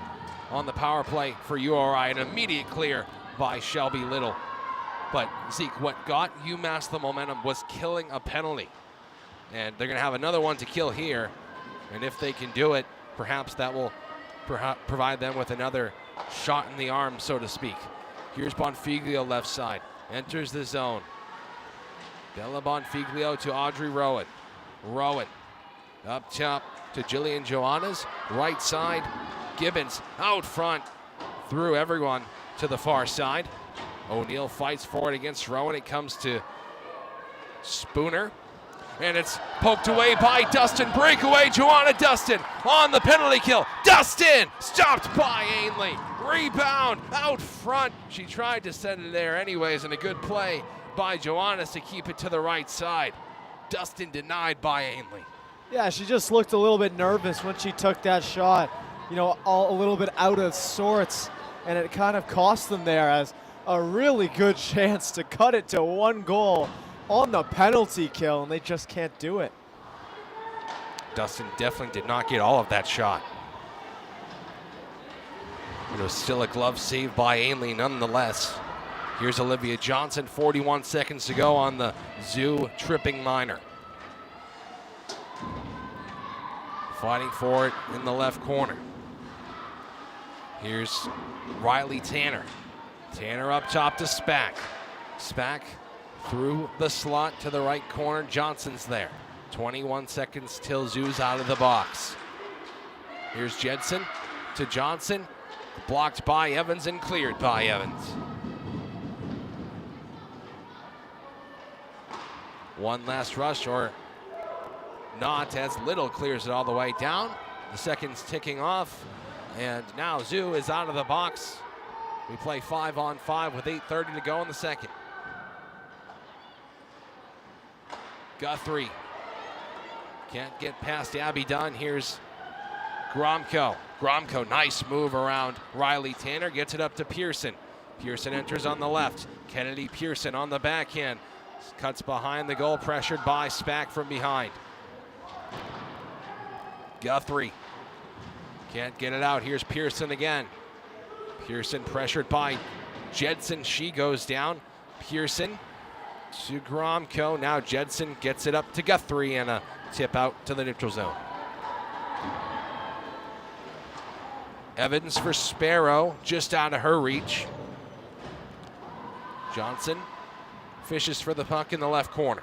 on the power play for URI. An immediate clear by Shelby Little. But Zeke, what got UMass the momentum was killing a penalty. And they're going to have another one to kill here. And if they can do it, perhaps that will provide them with another shot in the arm, so to speak. Here's Bonfiglio left side. Enters the zone. Bella Bonfiglio to Audrey Rhode. Rhode up top to Jillian Joannas. Right side, Gibbons out front. Through everyone to the far side. O'Neill fights for it against Rowan. It comes to Spooner. And it's poked away by Dustin. Breakaway, Joanna Dustin on the penalty kill. Dustin stopped by Ainley. Rebound out front. She tried to send it there anyways, and a good play by Joanna to keep it to the right side. Dustin denied by Ainley. Yeah, she just looked a little bit nervous when she took that shot. You know, a little bit out of sorts, and it kind of cost them there, as a really good chance to cut it to 1 goal on the penalty kill, and they just can't do it. Dustin definitely did not get all of that shot. It was still a glove save by Ainley nonetheless. Here's Olivia Johnson, 41 seconds to go on the Zhu tripping minor. Fighting for it in the left corner. Here's Riley Tanner. Tanner up top to Spack. Spack through the slot to the right corner. Johnson's there. 21 seconds till Zhu's out of the box. Here's Jedson to Johnson. Blocked by Evans and cleared by Evans. One last rush, or not, as Little clears it all the way down. The seconds ticking off, and now Zhu is out of the box. We play 5-on-5 with 8:30 to go in the second. Guthrie can't get past Abby Dunn. Here's Gromko, nice move around Riley Tanner, gets it up to Pearson. Pearson enters on the left. Kennedy Pearson on the backhand. Cuts behind the goal, pressured by Spack from behind. Guthrie can't get it out. Here's Pearson again. Pearson pressured by Jedson. She goes down. Pearson to Gromko. Now Jedson gets it up to Guthrie and a tip out to the neutral zone. Evans for Sparrow, just out of her reach. Johnson fishes for the puck in the left corner.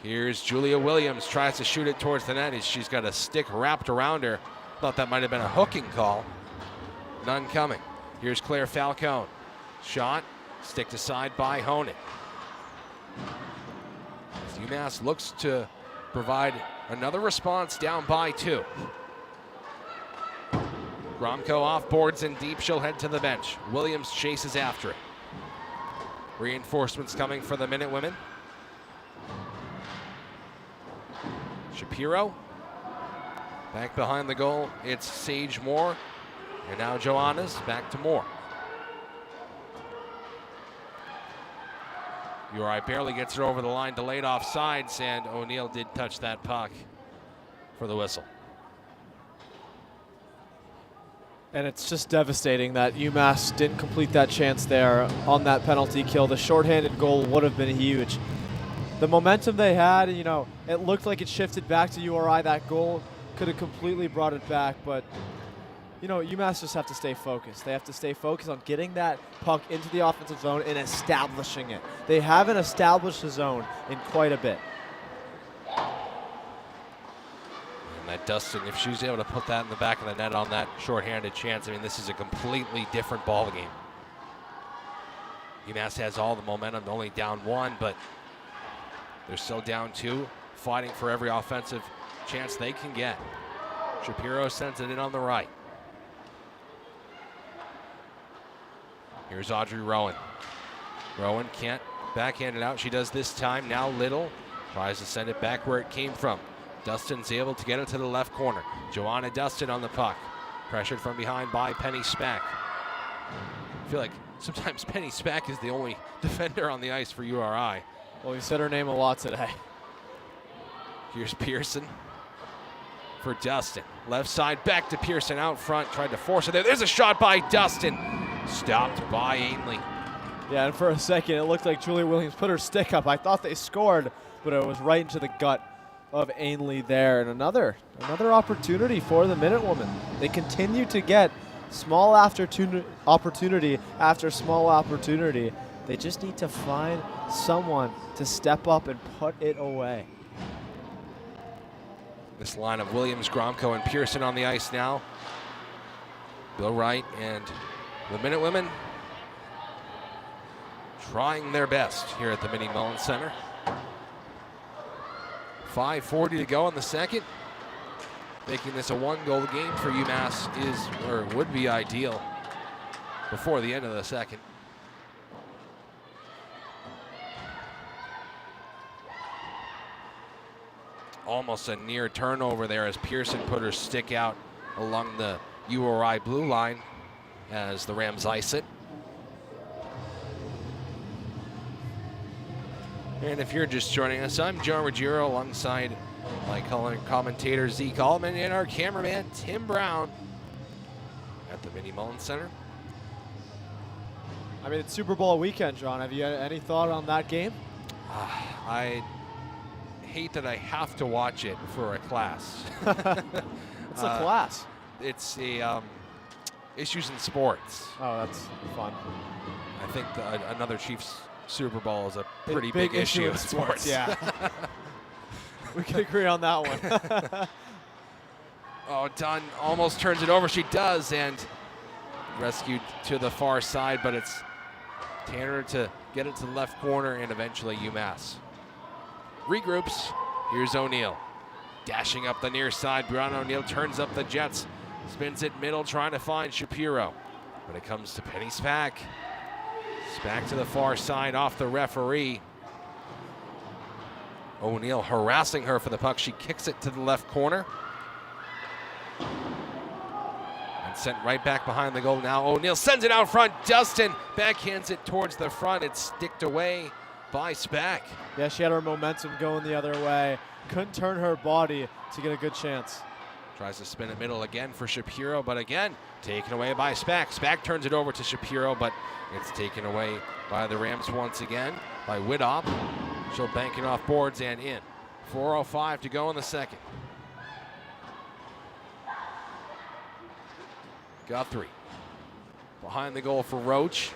Here's Julia Williams, tries to shoot it towards the net. She's got a stick wrapped around her. Thought that might have been a hooking call. None coming. Here's Claire Falcone. Shot, sticked aside by Honan. UMass looks to provide another response, down by 2. Gromko off boards and deep. She'll head to the bench. Williams chases after it. Reinforcements coming for the Minutewomen. Shapiro. Back behind the goal, it's Sage Moore. And now Joanna's back to Moore. URI barely gets it over the line, delayed offsides, and O'Neill did touch that puck for the whistle. And it's just devastating that UMass didn't complete that chance there on that penalty kill. The shorthanded goal would have been huge. The momentum they had, you know, it looked like it shifted back to URI. That goal could have completely brought it back, but you know, UMass just have to stay focused. They have to stay focused on getting that puck into the offensive zone and establishing it. They haven't established the zone in quite a bit. And that Dustin, if she was able to put that in the back of the net on that shorthanded chance, I mean, this is a completely different ball game. UMass has all the momentum, only down 1, but they're still down 2, fighting for every offensive chance they can get. Shapiro sends it in on the right. Here's Audrey Rowan. Rowan can't backhand it out. She does this time. Now Little tries to send it back where it came from. Dustin's able to get it to the left corner. Joanna Dustin on the puck. Pressured from behind by Penny Spack. I feel like sometimes Penny Spack is the only defender on the ice for URI. Well, we said her name a lot today. Here's Pearson for Dustin. Left side back to Pearson out front. Tried to force it there. There's a shot by Dustin. Stopped by Ainley. Yeah, and for a second it looked like Julia Williams put her stick up. I thought they scored, but it was right into the gut of Ainley there. And another opportunity for the Minutewomen. They continue to get small opportunity after small opportunity. They just need to find someone to step up and put it away. This line of Williams, Gromko, and Pearson on the ice now. Bill Wright and the Minutewomen trying their best here at the Minnie Mullins Center. 5:40 to go in the second. Making this a 1-goal game for UMass is, or would be, ideal before the end of the second. Almost a near turnover there as Pearson put her stick out along the URI blue line as the Rams ice it. And if you're just joining us, I'm John Ruggiero alongside my commentator Zeke Altman and our cameraman Tim Brown at the Minnie Mullins Center. I mean, it's Super Bowl weekend, John. Have you had any thought on that game? I hate that I have to watch it for a class. It's a class. It's a issues in sports. Oh, that's fun. I think another Chiefs Super Bowl is a pretty big issue in sports. Yeah. We can agree on that one. Oh, Dunn almost turns it over. She does, and rescued to the far side, but it's Tanner to get it to the left corner, and eventually UMass regroups. Here's O'Neill dashing up the near side. Brianna O'Neill turns up the Jets, spins it middle, trying to find Shapiro, but it comes to Penny Spack. Spack to the far side off the referee. O'Neal harassing her for the puck. She kicks it to the left corner. And sent right back behind the goal. Now O'Neal sends it out front. Dustin backhands it towards the front. It's sticked away by Spack. Yeah, she had her momentum going the other way. Couldn't turn her body to get a good chance. Tries to spin it middle again for Shapiro, but again, taken away by Spack. Spack turns it over to Shapiro, but it's taken away by the Rams once again, by Widop. She'll bank it off boards and in. 4:05 to go in the second. Guthrie behind the goal for Roach.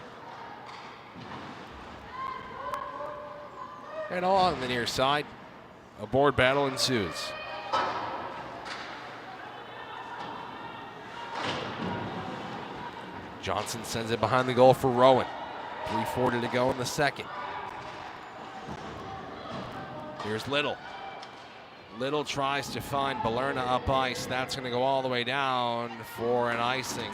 And along the near side, a board battle ensues. Johnson sends it behind the goal for Rowan. 3:40 to go in the second. Here's Little. Little tries to find Balerna up ice. That's going to go all the way down for an icing.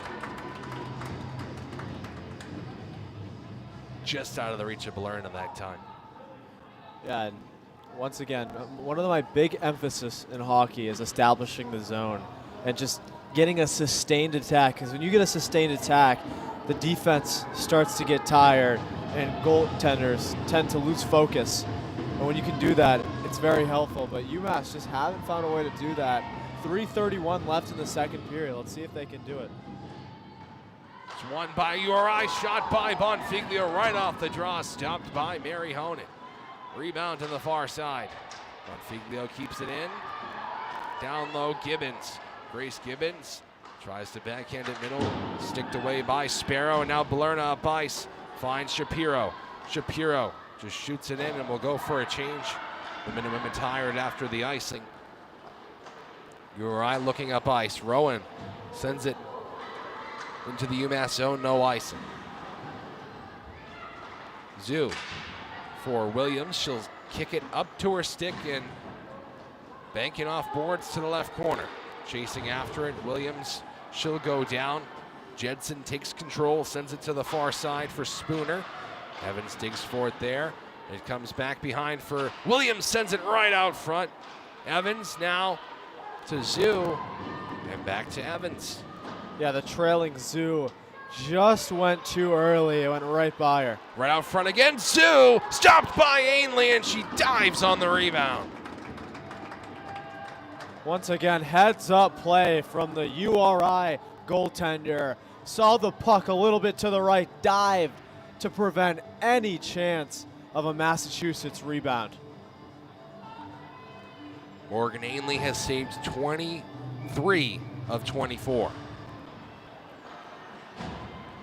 Just out of the reach of Balerna that time. Yeah, and once again, one of my big emphasis in hockey is establishing the zone and just getting a sustained attack. Because when you get a sustained attack, the defense starts to get tired and goaltenders tend to lose focus. And when you can do that, it's very helpful. But UMass just haven't found a way to do that. 3:31 left in the second period. Let's see if they can do it. It's won by URI, shot by Bonfiglio right off the draw, stopped by Mary Honan. Rebound to the far side. Bonfiglio keeps it in. Down low, Gibbons. Grace Gibbons tries to backhand it middle, sticked away by Sparrow, and now Balerna up ice. Finds Shapiro. Shapiro just shoots it in and will go for a change. The Minutemen tired after the icing. URI looking up ice. Rowan sends it into the UMass zone, no icing. Zoo for Williams. She'll kick it up to her stick and banking off boards to the left corner. Chasing after it, Williams, she'll go down. Jedson takes control, sends it to the far side for Spooner. Evans digs for it there. It comes back behind for Williams, sends it right out front. Evans now to Zoo, and back to Evans. Yeah, the trailing Zoo just went too early. It went right by her. Right out front again, Zoo, stopped by Ainley, and she dives on the rebound. Once again, heads-up play from the URI goaltender. Saw the puck a little bit to the right, dived to prevent any chance of a Massachusetts rebound. Morgan Ainley has saved 23 of 24.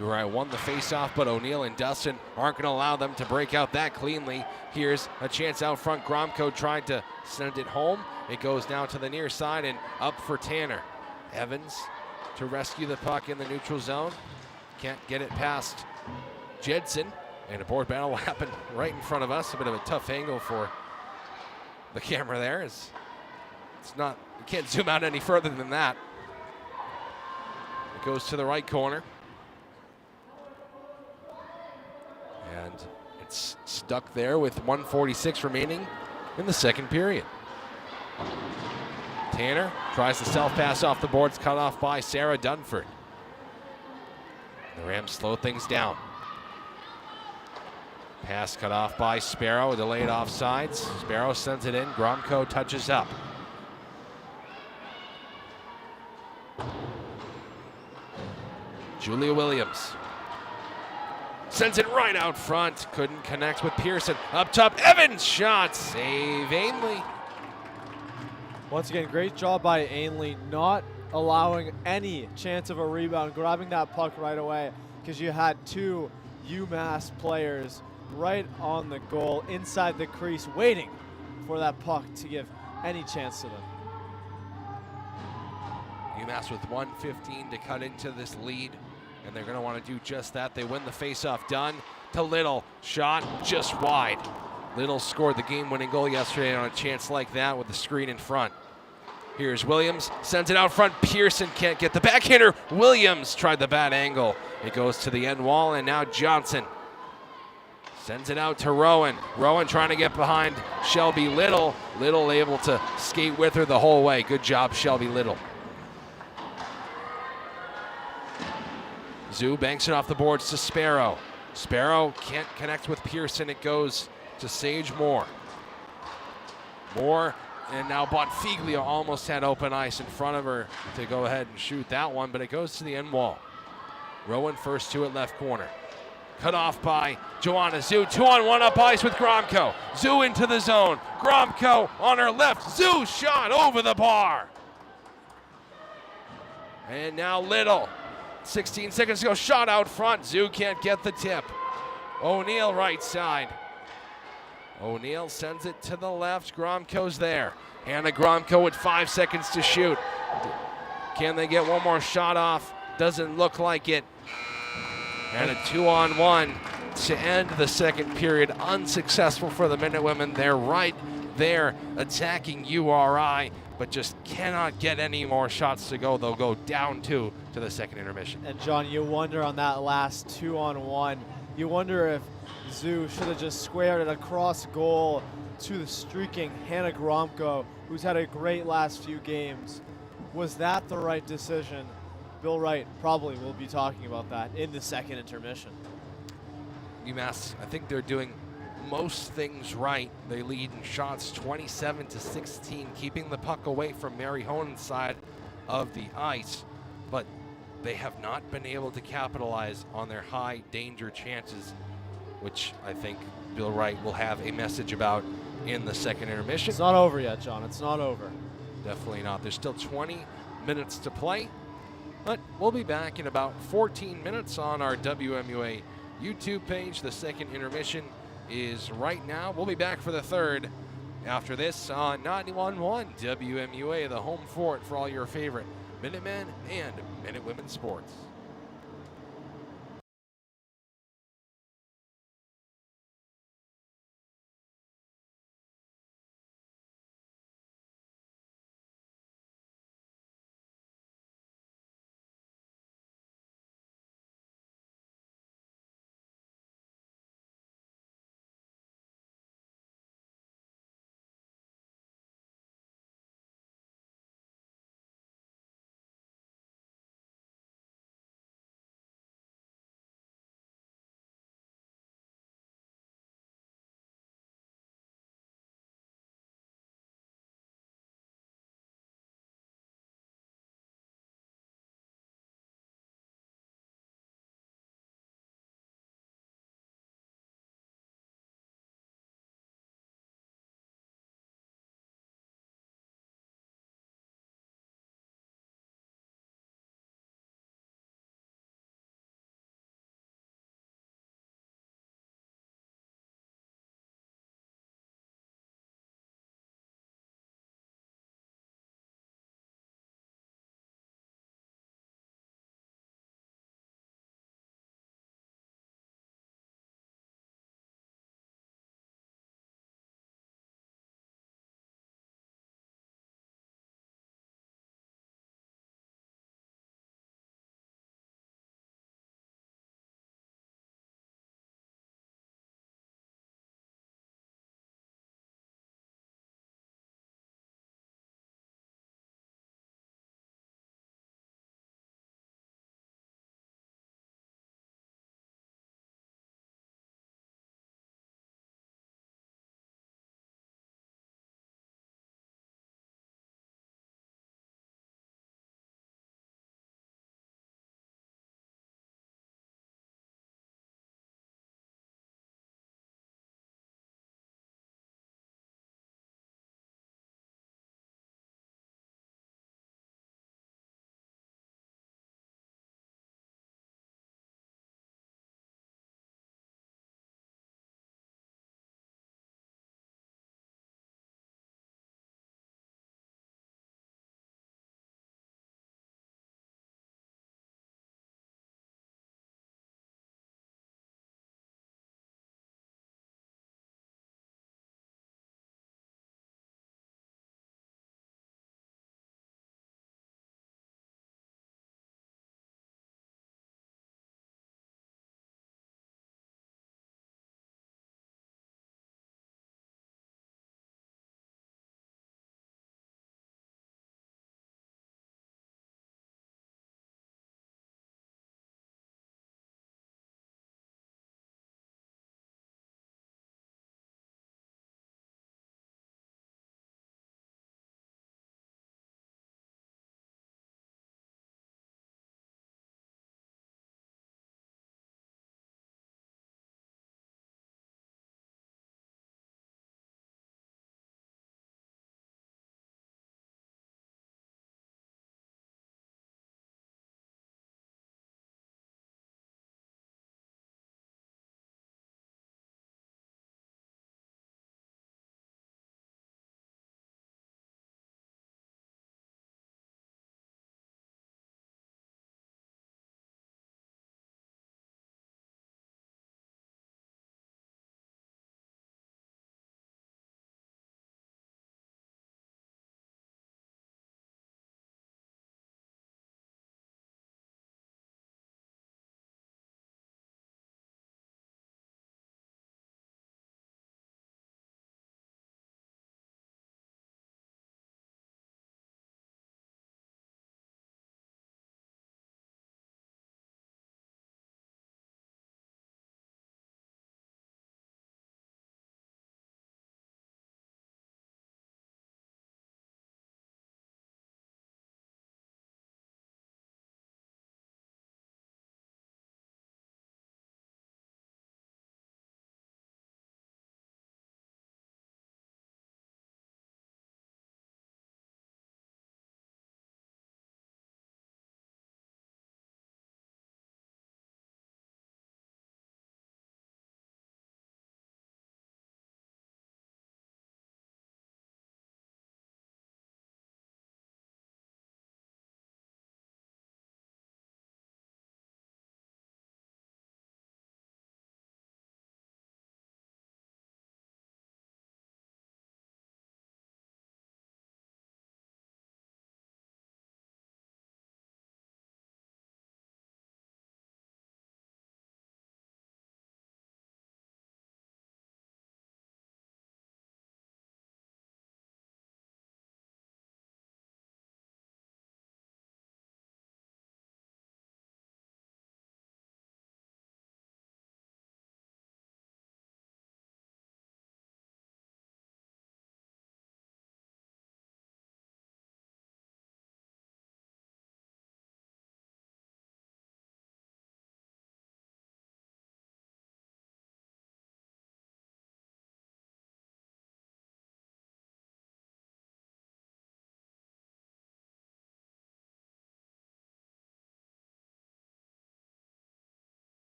URI won the faceoff, but O'Neal and Dustin aren't going to allow them to break out that cleanly. Here's a chance out front. Gromko tried to send it home. It goes now to the near side and up for Tanner. Evans to rescue the puck in the neutral zone. Can't get it past Jedson. And a board battle will happen right in front of us. A bit of a tough angle for the camera there. It's not, you can't zoom out any further than that. It goes to the right corner. And it's stuck there with 1:46 remaining in the second period. Tanner tries to self-pass off the boards, cut off by Sarah Dunford. The Rams slow things down. Pass cut off by Sparrow, delayed offsides. Sparrow sends it in, Gromko touches up. Julia Williams sends it right out front. Couldn't connect with Pearson. Up top, Evans shot. Save Ainley. Once again, great job by Ainley, not allowing any chance of a rebound, grabbing that puck right away, because you had two UMass players right on the goal, inside the crease, waiting for that puck to give any chance to them. UMass with 1:15 to cut into this lead, and they're going to want to do just that. They win the faceoff. Done to Little. Shot just wide. Little scored the game-winning goal yesterday on a chance like that with the screen in front. Here's Williams, sends it out front. Pearson can't get the backhander. Williams tried the bad angle. It goes to the end wall, and now Johnson Sends it out to Rowan. Rowan trying to get behind Shelby Little. Little able to skate with her the whole way. Good job, Shelby Little. Zoo banks it off the boards to Sparrow. Sparrow can't connect with Pearson. It goes to Sage Moore. Moore, and now Bonfiglio almost had open ice in front of her to go ahead and shoot that one, but it goes to the end wall. Rowan first two at left corner. Cut off by Joanna Zoo. 2-on-1 up ice with Gromko. Zoo into the zone. Gromko on her left. Zoo shot over the bar. And now Little. 16 seconds to go. Shot out front. Zoo can't get the tip. O'Neal right side. O'Neal sends it to the left. Gromko's there. Hannah Gromko with 5 seconds to shoot. Can they get one more shot off? Doesn't look like it. And a 2-on-1 to end the second period. Unsuccessful for the Minutewomen. They're right there attacking URI, but just cannot get any more shots to go. They'll go down two to the second intermission. And John, you wonder on that last 2-on-1, you wonder if Zoo should have just squared it across goal to the streaking Hannah Gromko, who's had a great last few games. Was that the right decision? Bill Wright probably will be talking about that in the second intermission. UMass, I think they're doing most things right. They lead in shots 27-16, keeping the puck away from Mary Honen's side of the ice, but they have not been able to capitalize on their high danger chances, which I think Bill Wright will have a message about in the second intermission. It's not over yet, John. It's not over. Definitely not. There's still 20 minutes to play. But we'll be back in about 14 minutes on our WMUA YouTube page. The second intermission is right now. We'll be back for the third after this on 91.1 WMUA, the home fort for all your favorite Minutemen and Minutewomen sports.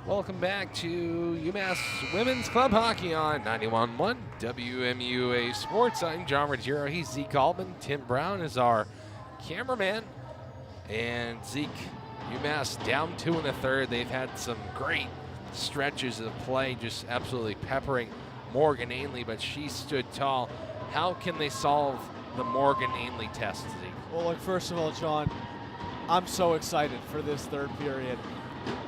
Welcome back to UMass Women's Club Hockey on 91.1 WMUA Sports. I'm John Ruggiero. He's Zeke Altman. Tim Brown is our cameraman. And Zeke, UMass down 2 in the third. They've had some great stretches of play, just absolutely peppering Morgan Ainley, but she stood tall. How can they solve the Morgan Ainley test, Zeke? Well, look, first of all, John, I'm so excited for this third period.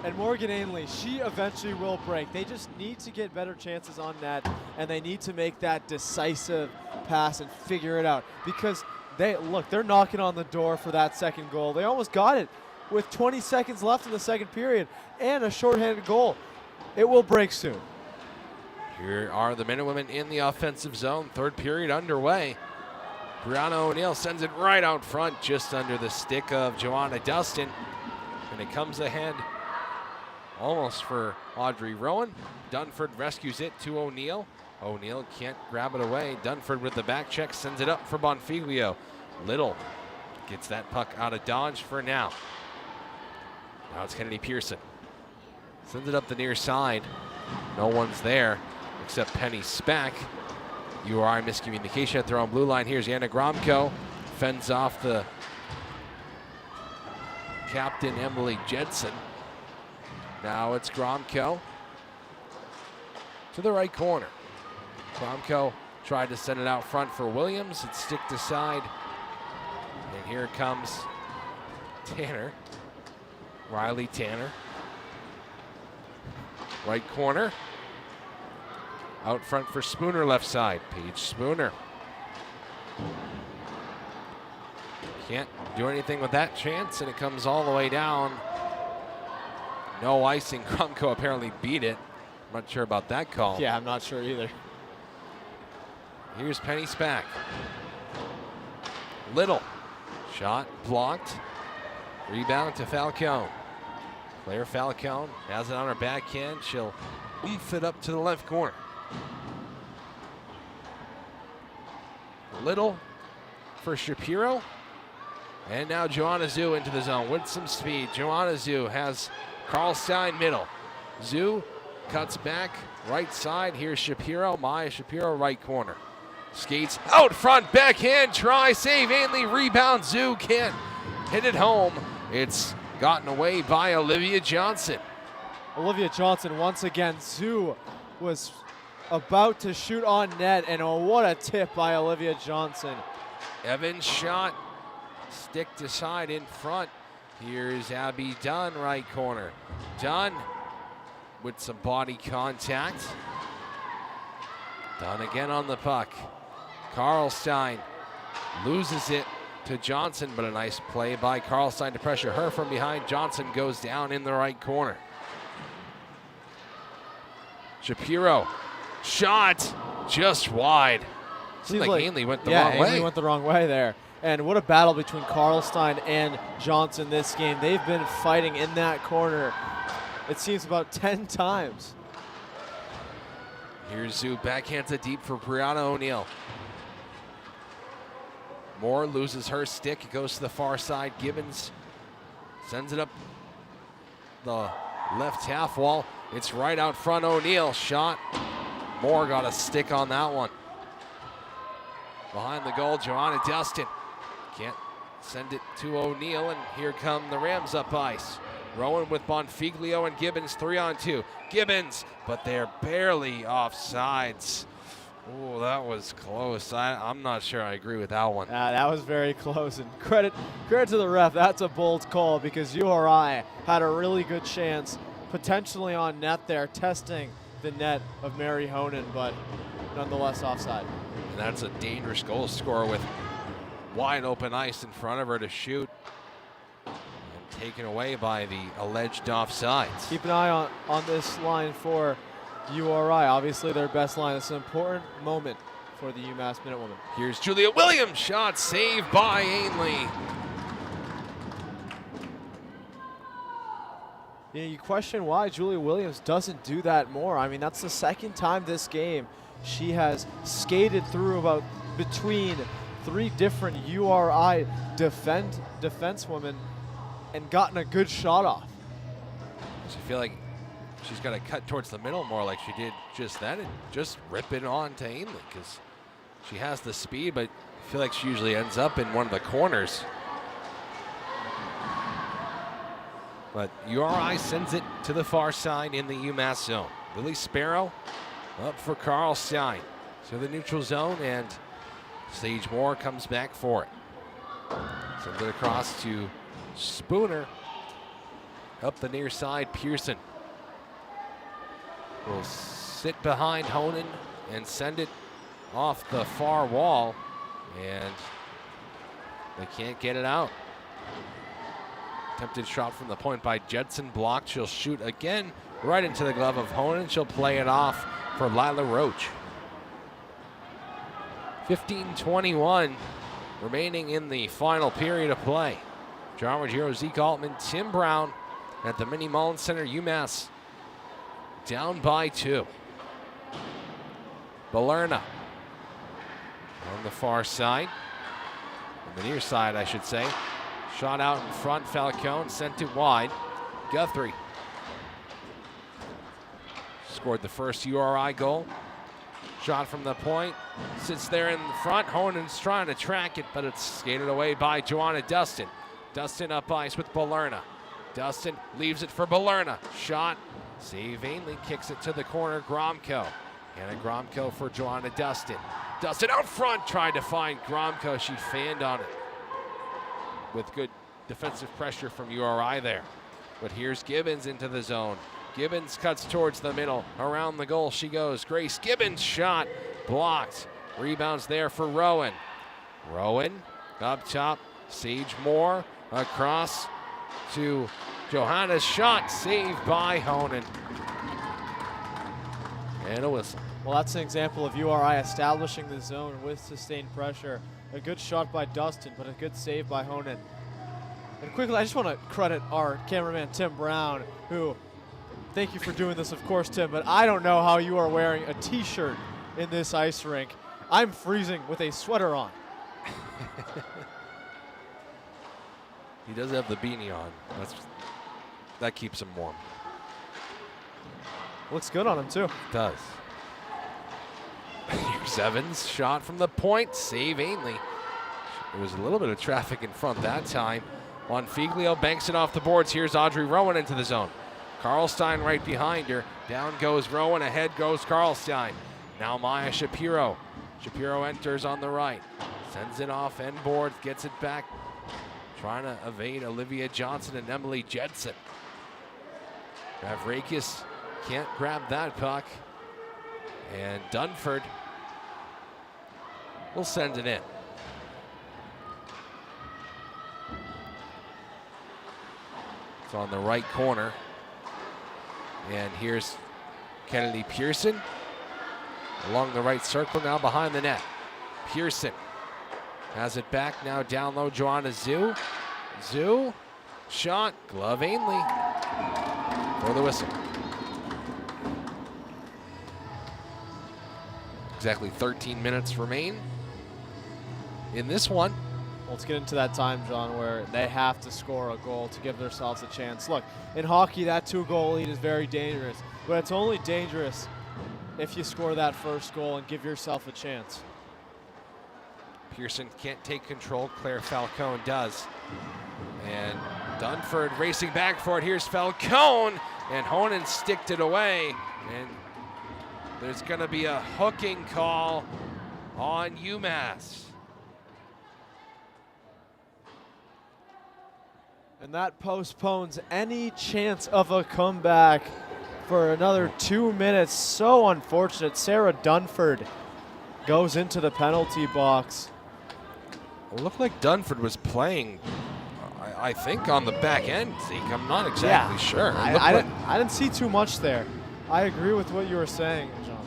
And Morgan Ainley, she eventually will break. They just need to get better chances on net, and they need to make that decisive pass and figure it out. Because they're knocking on the door for that second goal. They almost got it with 20 seconds left in the second period and a shorthanded goal. It will break soon. Here are the Minutewomen in the offensive zone. Third period underway. Brianna O'Neill sends it right out front, just under the stick of Joanna Dustin. And it comes ahead almost for Audrey Rowan. Dunford rescues it to O'Neill. O'Neill can't grab it away. Dunford with the back check sends it up for Bonfiglio. Little gets that puck out of dodge for now. Now it's Kennedy Pearson. Sends it up the near side. No one's there except Penny Spack. URI miscommunication at their own blue line. Here's Anna Gromko. Fends off the captain, Emily Jedson. Now it's Gromko to the right corner. Gromko tried to send it out front for Williams. It's sticked aside. And here comes Tanner. Riley Tanner. Right corner. Out front for Spooner, left side. Paige Spooner. Can't do anything with that chance, and it comes all the way down. No icing. Gromko apparently beat it. I'm not sure about that call. Yeah, I'm not sure either. Here's Penny Spack. Little. Shot blocked. Rebound to Falcone. Claire Falcone has it on her backhand. She'll oomph it up to the left corner. Little for Shapiro. And now Joanna Zhu into the zone with some speed. Joanna Zhu has Carl Stein middle. Zhu cuts back right side. Here's Shapiro. Maya Shapiro right corner. Skates out front. Backhand try. Save Ainley. Rebound. Zhu can't hit it home. It's gotten away by Olivia Johnson. Olivia Johnson once again. Zhu was about to shoot on net, and oh, what a tip by Olivia Johnson. Evans shot. Sticked aside in front. Here's Abby Dunn, right corner. Dunn with some body contact. Dunn again on the puck. Karlstein loses it to Johnson, but a nice play by Karlstein to pressure her from behind. Johnson goes down in the right corner. Shapiro, shot just wide. Seems like Ainley went the wrong way. Ainley went the wrong way there. And what a battle between Karlstein and Johnson this game. They've been fighting in that corner, it seems, about 10 times. Here's Zhu, backhands it deep for Brianna O'Neill. Moore loses her stick. It goes to the far side. Gibbons sends it up the left half wall. It's right out front. O'Neill shot. Moore got a stick on that one. Behind the goal, Joanna Dustin. Can't send it to O'Neill, and here come the Rams up ice. Rowan with Bonfiglio and Gibbons 3-on-2. Gibbons, but they're barely offsides. Oh, that was close. I'm not sure I agree with that one. That was very close, and credit to the ref. That's a bold call because URI had a really good chance, potentially on net there, testing the net of Mary Honan, but nonetheless offside. And that's a dangerous goal scorer with wide open ice in front of her to shoot. And taken away by the alleged offsides. Keep an eye on this line for URI. Obviously their best line. It's an important moment for the UMass Minutewomen. Here's Julia Williams. Shot saved by Ainley. You question why Julia Williams doesn't do that more. I mean, that's the second time this game she has skated through about between 3 different URI defensewomen and gotten a good shot off. I feel like she's got to cut towards the middle more like she did just then and just rip it on to Ainley because she has the speed, but I feel like she usually ends up in one of the corners. But URI sends it to the far side in the UMass zone. Lily Sparrow up for Carl Stein to the neutral zone, and Sage Moore comes back for it. Sends it across to Spooner. Up the near side, Pearson will sit behind Honan and send it off the far wall, and they can't get it out. Attempted shot from the point by Jedson, blocked. She'll shoot again right into the glove of Honan. She'll play it off for Lila Roach. 15:21 remaining in the final period of play. John Ruggiero, Zeke Altman, Tim Brown at the Minnie Mullins Center. UMass down by 2. Balerna on the far side, on the near side, I should say. Shot out in front, Falcone sent it wide. Guthrie scored the first URI goal. Shot from the point, sits there in the front. Honan's trying to track it, but it's skated away by Joanna Dustin. Dustin up ice with Balerna. Dustin leaves it for Balerna. Shot, save Ainley, kicks it to the corner, Gromko. Hannah Gromko for Joanna Dustin. Dustin out front, tried to find Gromko. She fanned on it with good defensive pressure from URI there. But here's Gibbons into the zone. Gibbons cuts towards the middle. Around the goal she goes. Grace Gibbons shot blocked. Rebounds there for Rowan. Rowan up top. Sage Moore across to Johanna's shot. Saved by Honan. And a whistle. Well, that's an example of URI establishing the zone with sustained pressure. A good shot by Dustin, but a good save by Honan. And quickly, I just want to credit our cameraman, Tim Brown, who, thank you for doing this, of course, Tim, but I don't know how you are wearing a t-shirt in this ice rink. I'm freezing with a sweater on. He does have the beanie on. That keeps him warm. Looks good on him, too. It does. Here's Evans, shot from the point, save Ainley. There was a little bit of traffic in front that time. Bonfiglio banks it off the boards. Here's Audrey Rowan into the zone. Karlstein right behind her. Down goes Rowan, ahead goes Karlstein. Now Maya Shapiro. Shapiro enters on the right. Sends it off end boards, gets it back. Trying to evade Olivia Johnson and Emily Jedson. Mavrakis can't grab that puck. And Dunford will send it in. It's on the right corner. And here's Kennedy Pearson along the right circle, now behind the net. Pearson has it back, now down low, Joanna Zhu. Zhu, shot, glove Ainley for the whistle. Exactly 13 minutes remain in this one. Well, let's get into that time, John, where they have to score a goal to give themselves a chance. Look, in hockey, that 2-goal lead is very dangerous, but it's only dangerous if you score that first goal and give yourself a chance. Pearson can't take control. Claire Falcone does. And Dunford racing back for it. Here's Falcone, and Honan sticked it away. And there's going to be a hooking call on UMass. And that postpones any chance of a comeback for another 2 minutes. So unfortunate. Sarah Dunford goes into the penalty box. It looked like Dunford was playing, I think, on the back end, Zeke. I'm not exactly sure. I didn't see too much there. I agree with what you were saying, John.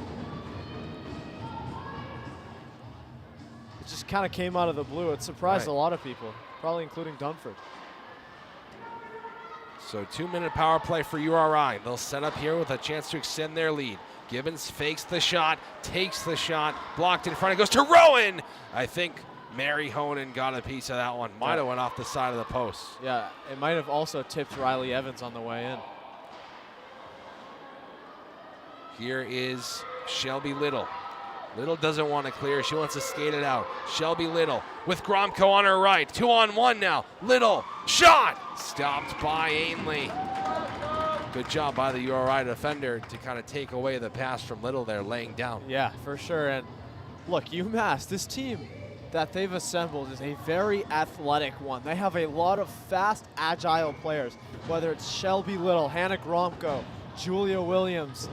It just kind of came out of the blue. It surprised a lot of people, probably including Dunford. So 2-minute power play for URI. They'll set up here with a chance to extend their lead. Gibbons fakes the shot, takes the shot, blocked in front. It goes to Rowan. I think Mary Honan got a piece of that one. Might have went off the side of the post. Yeah, it might have also tipped Riley Evans on the way in. Here is Shelby Little. Little doesn't want to clear. She wants to skate it out. Shelby Little with Gromko on her right. 2-on-1 now. Little shot. Stopped by Ainley. Good job by the URI defender to kind of take away the pass from Little there, laying down. Yeah, for sure. And look, UMass, this team that they've assembled is a very athletic one. They have a lot of fast, agile players, whether it's Shelby Little, Hannah Gromko, Julia Williams.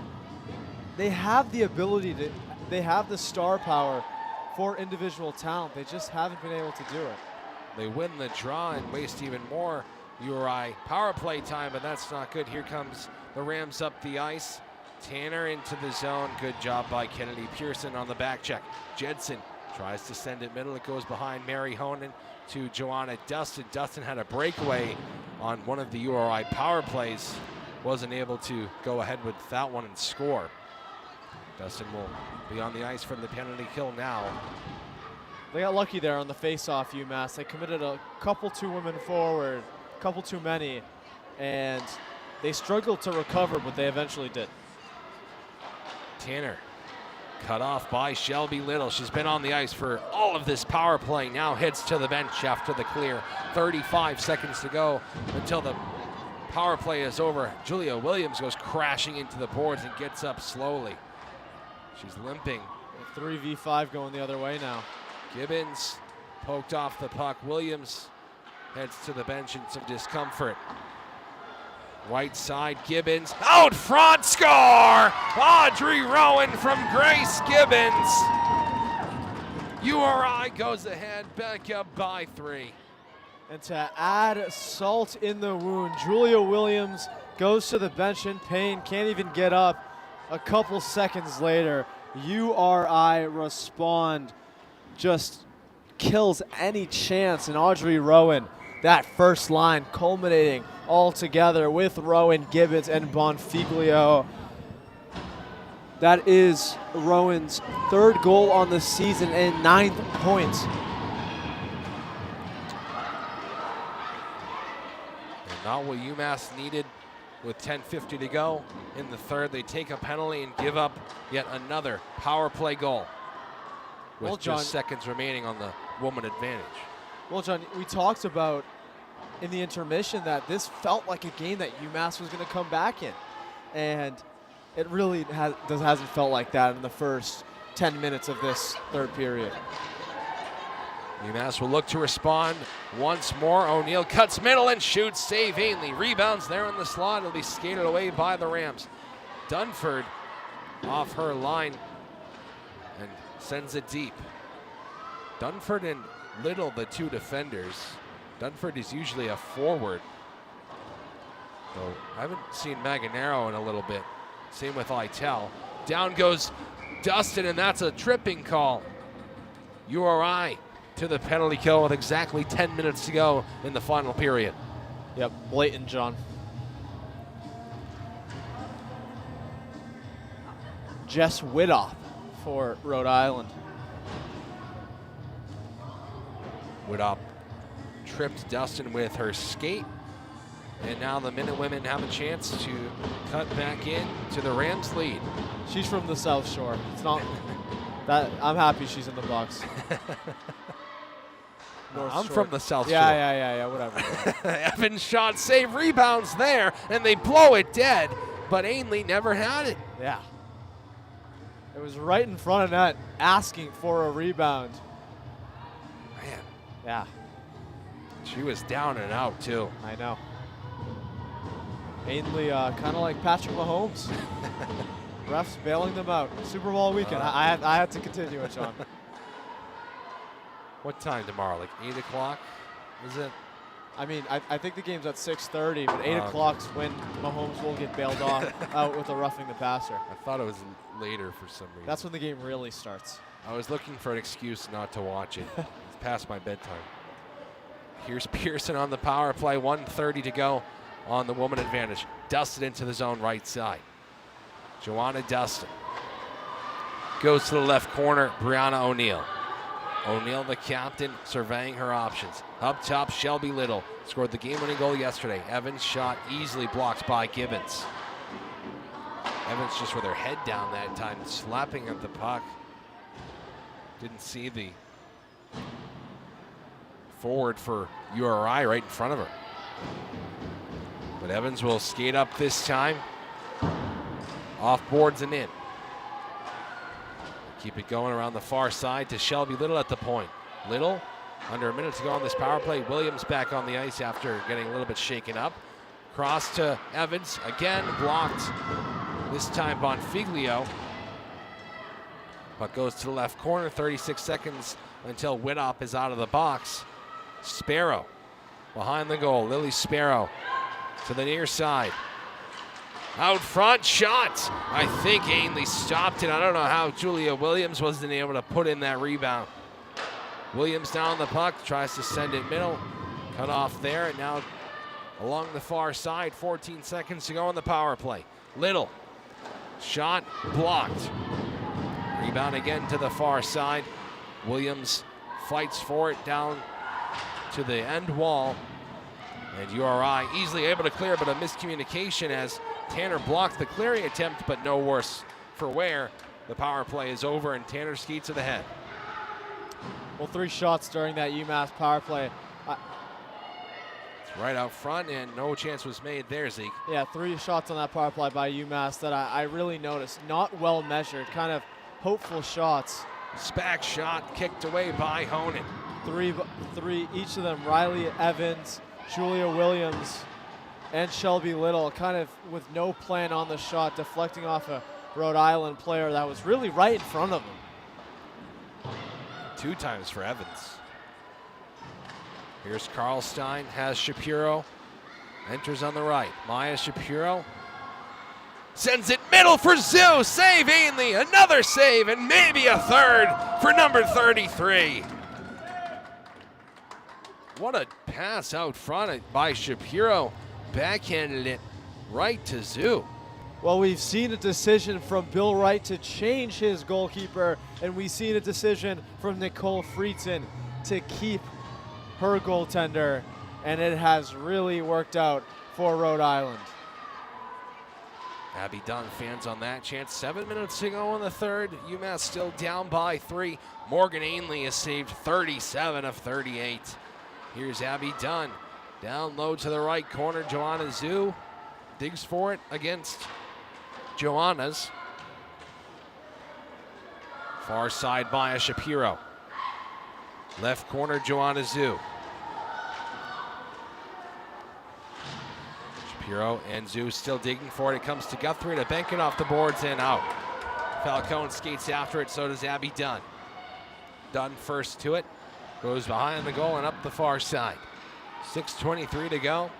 They have the ability to, they have the star power for individual talent. They just haven't been able to do it. They win the draw and waste even more URI power play time, but that's not good. Here comes the Rams up the ice. Tanner into the zone. Good job by Kennedy Pearson on the back check. Jedson tries to send it middle. It goes behind Mary Honan to Joanna Dustin. Dustin had a breakaway on one of the URI power plays. Wasn't able to go ahead with that one and score. Dustin will be on the ice from the penalty kill now. They got lucky there on the face-off, UMass. They committed a couple too women forward, a couple too many, and they struggled to recover, but they eventually did. Tanner cut off by Shelby Little. She's been on the ice for all of this power play. Now heads to the bench after the clear. 35 seconds to go until the power play is over. Julia Williams goes crashing into the boards and gets up slowly. She's limping. 3v5 going the other way now. Gibbons poked off the puck. Williams heads to the bench in some discomfort. Right side, Gibbons. Out front, score! Audrey Rowan from Grace Gibbons. URI goes ahead, back up by 3. And to add salt in the wound, Julia Williams goes to the bench in pain, can't even get up. A couple seconds later, URI respond, just kills any chance. And Audrey Rowan, that first line culminating all together with Rowan, Gibbons, and Bonfiglio. That is Rowan's 3rd goal on the season and 9th points. And not what UMass needed with 10:50 to go in the 3rd. They take a penalty and give up yet another power play goal with just seconds remaining on the woman advantage. Well, John, we talked about in the intermission that this felt like a game that UMass was going to come back in. And it really hasn't felt like that in the first 10 minutes of this 3rd period. UMass will look to respond once more. O'Neill cuts middle and shoots. Save Ainley. Rebounds there in the slot. It'll be skated away by the Rams. Dunford off her line and sends it deep. Dunford and Little, the 2 defenders. Dunford is usually a forward. So I haven't seen Maganero in a little bit. Same with Lytel. Down goes Dustin, and that's a tripping call. URI to the penalty kill with exactly 10 minutes to go in the final period. Yep, blatant, John. Jess Widoff for Rhode Island. Widoff tripped Dustin with her skate. And now the Minutewomen have a chance to cut back in to the Rams lead. She's from the South Shore. It's not that I'm happy she's in the box. I'm from the South Shore. Yeah, whatever. Evans shot, save, rebounds there, and they blow it dead. But Ainley never had it. Yeah. It was right in front of net, asking for a rebound. Man. Yeah. She was down and out, too. I know. Ainley, kind of like Patrick Mahomes. Refs bailing them out. Super Bowl weekend. I had to continue it, Sean. What time tomorrow? Like 8 o'clock? Is it? I mean, I think the game's at 6:30, but 8 o'clock's when Mahomes will get bailed off out with a roughing the passer. I thought it was later for some reason. That's when the game really starts. I was looking for an excuse not to watch it. It's past my bedtime. Here's Pearson on the power play. 1:30 to go on the woman advantage. Dusted into the zone right side. Joanna Dustin goes to the left corner. Brianna O'Neill. O'Neill, the captain, surveying her options. Up top, Shelby Little scored the game-winning goal yesterday. Evans' shot easily blocked by Gibbons. Evans just with her head down that time, slapping at the puck. Didn't see the forward for URI right in front of her. But Evans will skate up this time. Off boards and in. Keep it going around the far side to Shelby Little at the point. Little, under a minute to go on this power play. Williams back on the ice after getting a little bit shaken up. Cross to Evans, again blocked. This time Bonfiglio. Puck goes to the left corner, 36 seconds until Widdop is out of the box. Sparrow behind the goal. Lily Sparrow to the near side. Out front, shot. I think Ainley stopped it. I don't know how Julia Williams wasn't able to put in that rebound. Williams down the puck, tries to send it middle. Cut off there, and now along the far side, 14 seconds to go on the power play. Little, shot blocked. Rebound again to the far side. Williams fights for it down to the end wall. And URI easily able to clear, but a miscommunication as Tanner blocked the clearing attempt, but no worse for wear. The power play is over, and Tanner skates to the head. Well, 3 shots during that UMass power play. It's right out front, and no chance was made there, Zeke. Yeah, 3 shots on that power play by UMass that I really noticed. Not well measured, kind of hopeful shots. Spack shot kicked away by Honan. Three, each of them, Riley Evans, Julia Williams, and Shelby Little, kind of with no plan on the shot, deflecting off a Rhode Island player that was really right in front of them. 2 times for Evans. Here's Karlstein, has Shapiro, enters on the right. Maya Shapiro sends it middle for Zoo. Save Ainley, another save, and maybe a third for number 33. What a pass out front by Shapiro. Backhanded it right to Zoo. Well, we've seen a decision from Bill Wright to change his goalkeeper, and we've seen a decision from Nicole Friedson to keep her goaltender, and it has really worked out for Rhode Island. Abby Dunn fans on that chance. 7 minutes to go in the third. UMass still down by 3. Morgan Ainley has saved 37 of 38. Here's Abby Dunn. Down low to the right corner, Joanna Zoo digs for it against Joanna's. Far side Maya Shapiro. Left corner, Joanna Zoo. Shapiro and Zoo still digging for it. It comes to Guthrie to bank it off the boards and out. Falcone skates after it, so does Abby Dunn. Dunn first to it. Goes behind the goal and up the far side. 6:23 to go.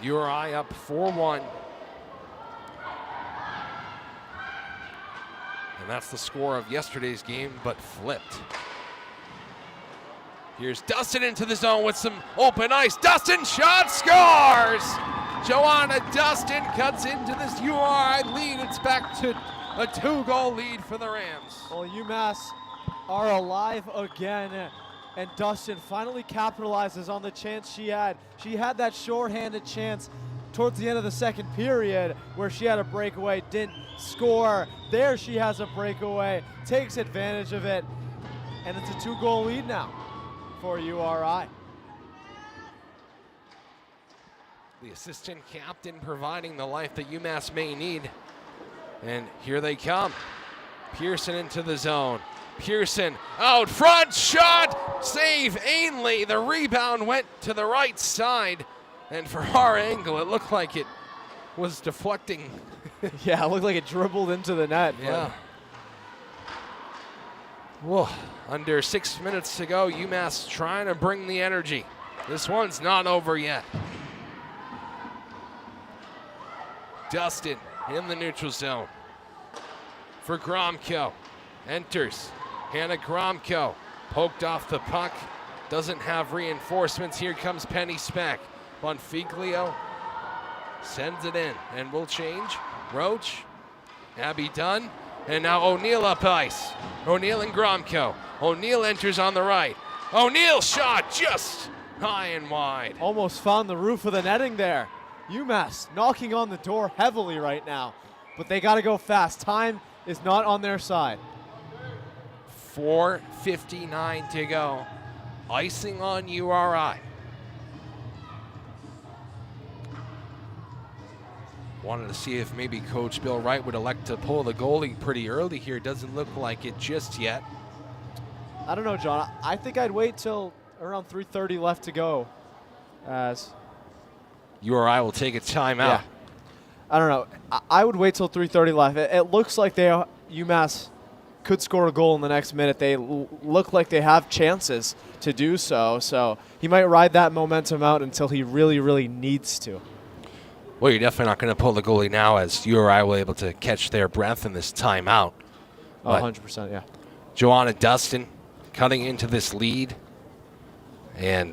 URI up 4-1. And that's the score of yesterday's game, but flipped. Here's Dustin into the zone with some open ice. Dustin shot, scores! Joanna Dustin cuts into this URI lead. It's back to a 2-goal lead for the Rams. Well, UMass are alive again. And Dustin finally capitalizes on the chance she had. She had that shorthanded chance towards the end of the second period where she had a breakaway, didn't score. There she has a breakaway, takes advantage of it, and it's a 2-goal lead now for URI. The assistant captain providing the life that UMass may need. And here they come. Pearson into the zone. Pearson out front, shot, save Ainley. The rebound went to the right side, and for our angle, it looked like it was deflecting. Yeah, it looked like it dribbled into the net. Yeah. Whoa, under 6 minutes to go, UMass trying to bring the energy. This one's not over yet. Dustin in the neutral zone for Gromko. Enters. Hannah Gromko poked off the puck. Doesn't have reinforcements. Here comes Penny Speck. Bonfiglio sends it in and will change. Roach, Abby Dunn, and now O'Neill up ice. O'Neill and Gromko. O'Neill enters on the right. O'Neill shot just high and wide. Almost found the roof of the netting there. UMass knocking on the door heavily right now. but they got to go fast. Time is not on their side. 4:59 to go. Icing on URI. Wanted to see if maybe Coach Bill Wright would elect to pull the goalie pretty early here. Doesn't look like it just yet. I don't know, John. I think I'd wait till around 3:30 left to go. As URI will take a timeout. Yeah. I don't know. I would wait till 3:30 left. It looks like UMass could score a goal in the next minute. They look like they have chances to do so. So he might ride that momentum out until he really, really needs to. Well, you're definitely not going to pull the goalie now, as URI will able to catch their breath in this timeout. Oh, 100%, yeah. Joanna Dustin cutting into this lead. And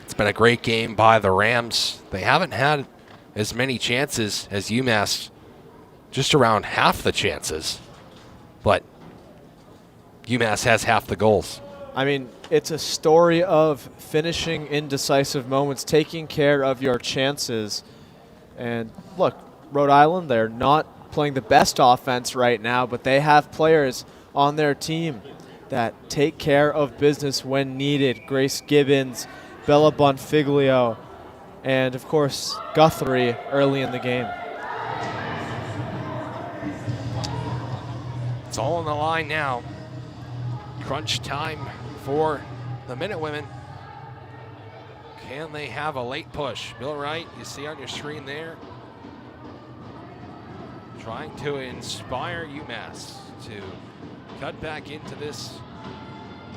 it's been a great game by the Rams. They haven't had as many chances as UMass, just around half the chances. But UMass has half the goals. I mean, it's a story of finishing in decisive moments, taking care of your chances. And look, Rhode Island, they're not playing the best offense right now, but they have players on their team that take care of business when needed. Grace Gibbons, Bella Bonfiglio, and of course, Guthrie early in the game. It's all on the line now. Crunch time for the Minute Women. Can they have a late push? Bill Wright, you see on your screen there, trying to inspire UMass to cut back into this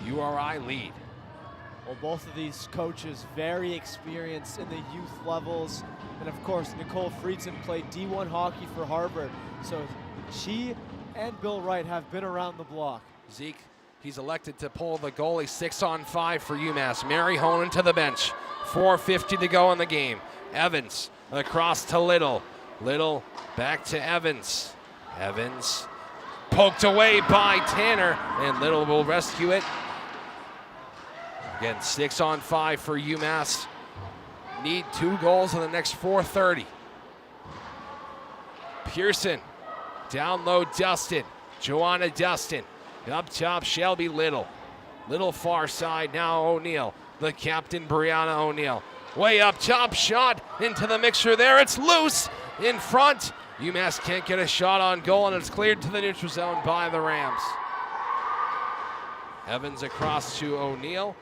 URI lead. Well, both of these coaches very experienced in the youth levels. And of course, Nicole Friedson played D1 hockey for Harvard. So she and Bill Wright have been around the block. Zeke, he's elected to pull the goalie. 6-on-5 for UMass. Mary Honan to the bench. 4:50 to go in the game. Evans across to Little. Little back to Evans. Evans poked away by Tanner, and Little will rescue it. Again, 6-on-5 for UMass. Need 2 goals in the next 4:30. Pearson, down low Dustin. Joanna Dustin. Up top, Shelby Little. Little far side, now O'Neill. The captain, Brianna O'Neill. Way up top, shot into the mixture there. It's loose in front. UMass can't get a shot on goal, and it's cleared to the neutral zone by the Rams. Evans across to O'Neill.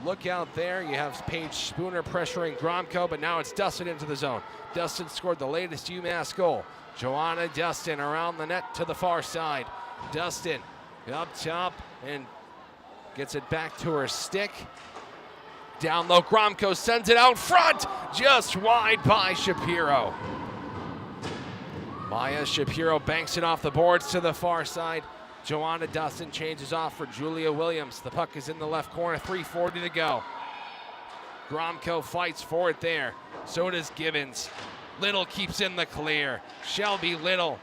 Look out there. You have Paige Spooner pressuring Gromko, but now it's Dustin into the zone. Dustin scored the latest UMass goal. Joanna Dustin around the net to the far side. Dustin up top and gets it back to her stick. Down low, Gromko sends it out front, just wide by Shapiro. Maya Shapiro banks it off the boards to the far side. Joanna Dustin changes off for Julia Williams. The puck is in the left corner, 3:40 to go. Gromko fights for it there. So does Gibbons. Little keeps in the clear. Shelby Little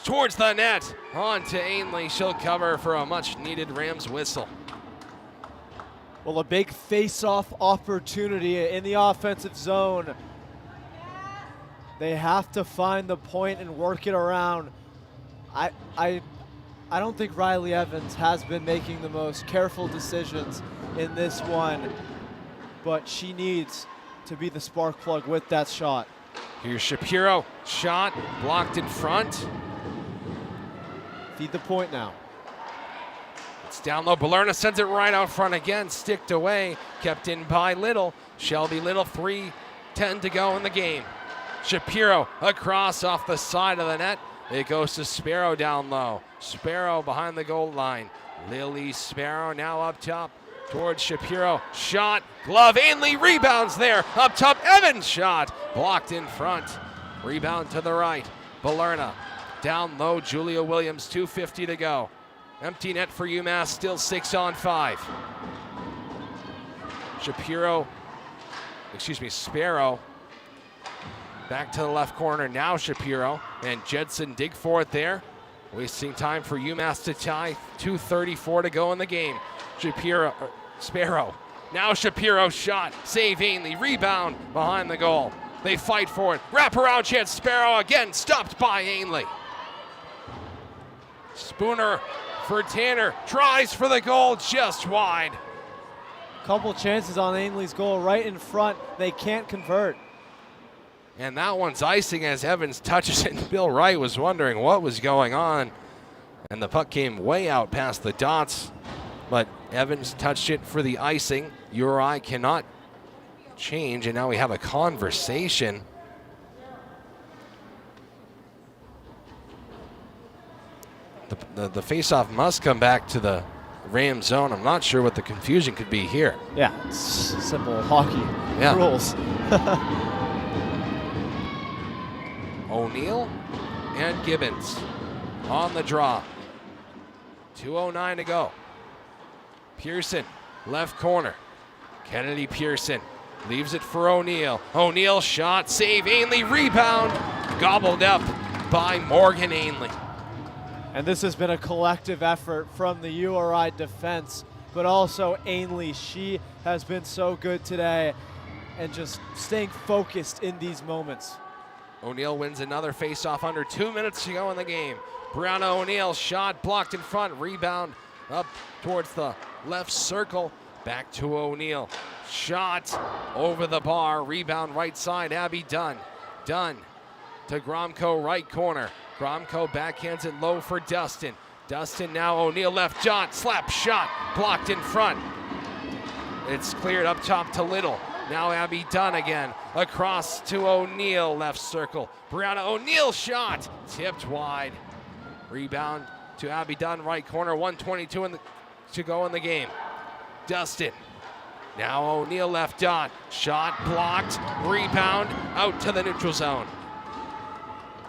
towards the net. On to Ainley. She'll cover for a much-needed Rams whistle. Well, a big face-off opportunity in the offensive zone. They have to find the point and work it around. I don't think Riley Evans has been making the most careful decisions in this one, but she needs to be the spark plug with that shot. Here's Shapiro, shot blocked in front. Feed the point now. It's down low. Balerna sends it right out front again, sticked away, kept in by Little. Shelby Little, 3:10 to go in the game. Shapiro across off the side of the net. It goes to Sparrow down low. Sparrow behind the goal line. Lily Sparrow now up top towards Shapiro. Shot, glove, Ainley rebounds there. Up top, Evans shot. Blocked in front. Rebound to the right. Balerna down low. Julia Williams, 2:50 to go. Empty net for UMass, still 6-on-5. Sparrow. Back to the left corner now, Shapiro. And Jedson dig for it there. Wasting time for UMass to tie. 2:34 to go in the game. Sparrow. Now Shapiro shot. Save Ainley. Rebound behind the goal. They fight for it. Wraparound chance. Sparrow again stopped by Ainley. Spooner for Tanner. Tries for the goal, just wide. Couple chances on Ainley's goal right in front. They can't convert. And that one's icing as Evans touches it. Bill Wright was wondering what was going on. And the puck came way out past the dots. But Evans touched it for the icing. URI cannot change, and now we have a conversation. The face-off must come back to the Rams zone. I'm not sure what the confusion could be here. Yeah, it's simple hockey rules. O'Neill and Gibbons on the draw. 2:09 to go. Pearson, left corner. Kennedy Pearson leaves it for O'Neill. O'Neill shot, save, Ainley, rebound, gobbled up by Morgan Ainley. And this has been a collective effort from the URI defense, but also Ainley. She has been so good today and just staying focused in these moments. O'Neill wins another faceoff under 2 minutes to go in the game. Brianna O'Neill shot blocked in front, rebound up towards the left circle. Back to O'Neill. Shot over the bar, rebound right side, Abby Dunn. Dunn to Gromko, right corner. Gromko backhands it low for Dustin. Dustin now O'Neill left shot, slap shot, blocked in front. It's cleared up top to Little. Now Abby Dunn again, across to O'Neill, left circle. Brianna O'Neill shot, tipped wide. Rebound to Abby Dunn, right corner, 1:22 to go in the game. Dustin, now O'Neill left dot, shot blocked, rebound out to the neutral zone.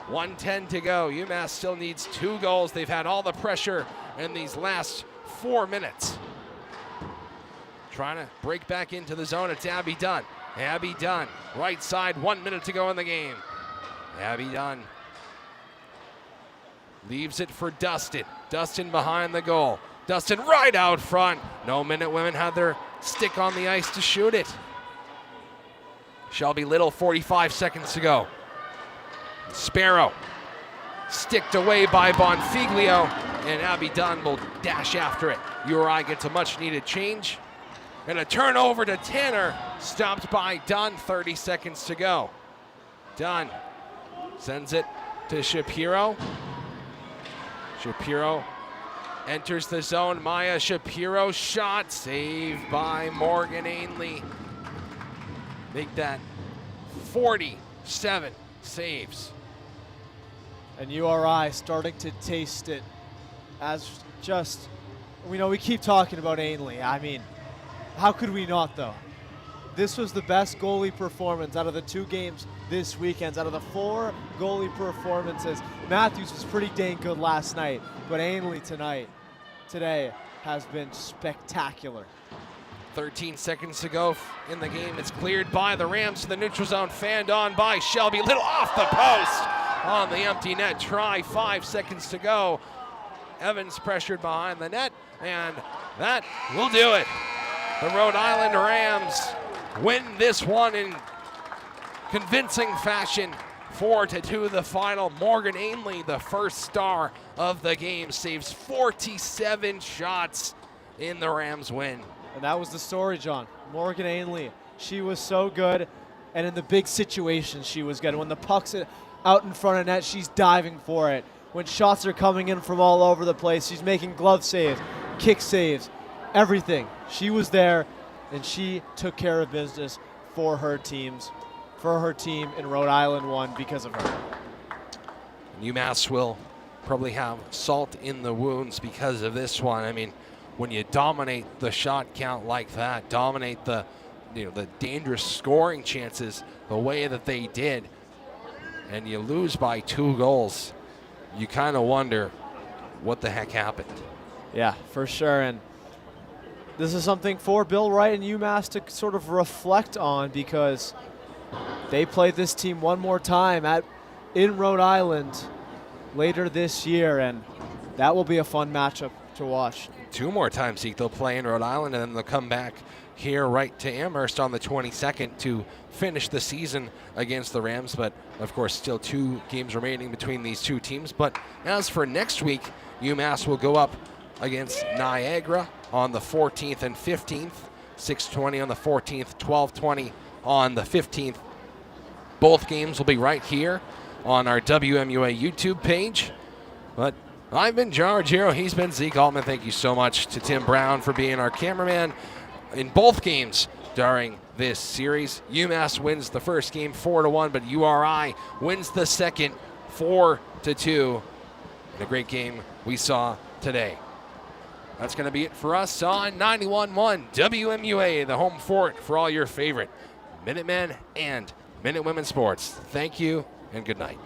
1:10 to go. UMass still needs 2 goals. They've had all the pressure in these last 4 minutes. Trying to break back into the zone. It's Abby Dunn. Abby Dunn, right side, 1 minute to go in the game. Abby Dunn leaves it for Dustin. Dustin behind the goal. Dustin right out front. No Minute Women had their stick on the ice to shoot it. Shelby Little, 45 seconds to go. Sparrow, sticked away by Bonfiglio, and Abby Dunn will dash after it. URI gets a much needed change. And a turnover to Tanner, stopped by Dunn, 30 seconds to go. Dunn sends it to Shapiro. Shapiro enters the zone. Maya Shapiro shot, saved by Morgan Ainley. Make that 47 saves. And URI starting to taste it as just, we know we keep talking about Ainley. I mean, how could we not though? This was the best goalie performance out of the 2 games this weekend. Out of the 4 goalie performances, Matthews was pretty dang good last night, but Ainley today has been spectacular. 13 seconds to go in the game. It's cleared by the Rams to the neutral zone, fanned on by Shelby Little off the post on the empty net try. 5 seconds to go. Evans pressured behind the net, and that will do it. The Rhode Island Rams win this one in convincing fashion. 4-2 the final. Morgan Ainley, the first star of the game, saves 47 shots in the Rams win. And that was the story, John. Morgan Ainley, she was so good, and in the big situations she was good. When the puck's out in front of net, she's diving for it. When shots are coming in from all over the place, she's making glove saves, kick saves, everything. She was there, and she took care of business for her team in Rhode Island won because of her. UMass will probably have salt in the wounds because of this one. I mean, when you dominate the shot count like that, dominate the dangerous scoring chances the way that they did, and you lose by 2 goals, you kind of wonder what the heck happened. Yeah, for sure. And this is something for Bill Wright and UMass to sort of reflect on, because they play this team one more time in Rhode Island later this year, and that will be a fun matchup to watch. 2 more times, Zeke. They'll play in Rhode Island, and then they'll come back here right to Amherst on the 22nd to finish the season against the Rams. But of course, still 2 games remaining between these 2 teams. But as for next week, UMass will go up against Niagara on the 14th and 15th, 6:20 on the 14th, 12:20 on the 15th. Both games will be right here on our WMUA YouTube page. But I've been John Ruggiero. He's been Zeke Altman. Thank you so much to Tim Brown for being our cameraman in both games during this series. UMass wins the first game 4-1, but URI wins the second 4-2. In a great game we saw today. That's going to be it for us on 91.1 WMUA, the home fort for all your favorite Minutemen and Minutewomen sports. Thank you and good night.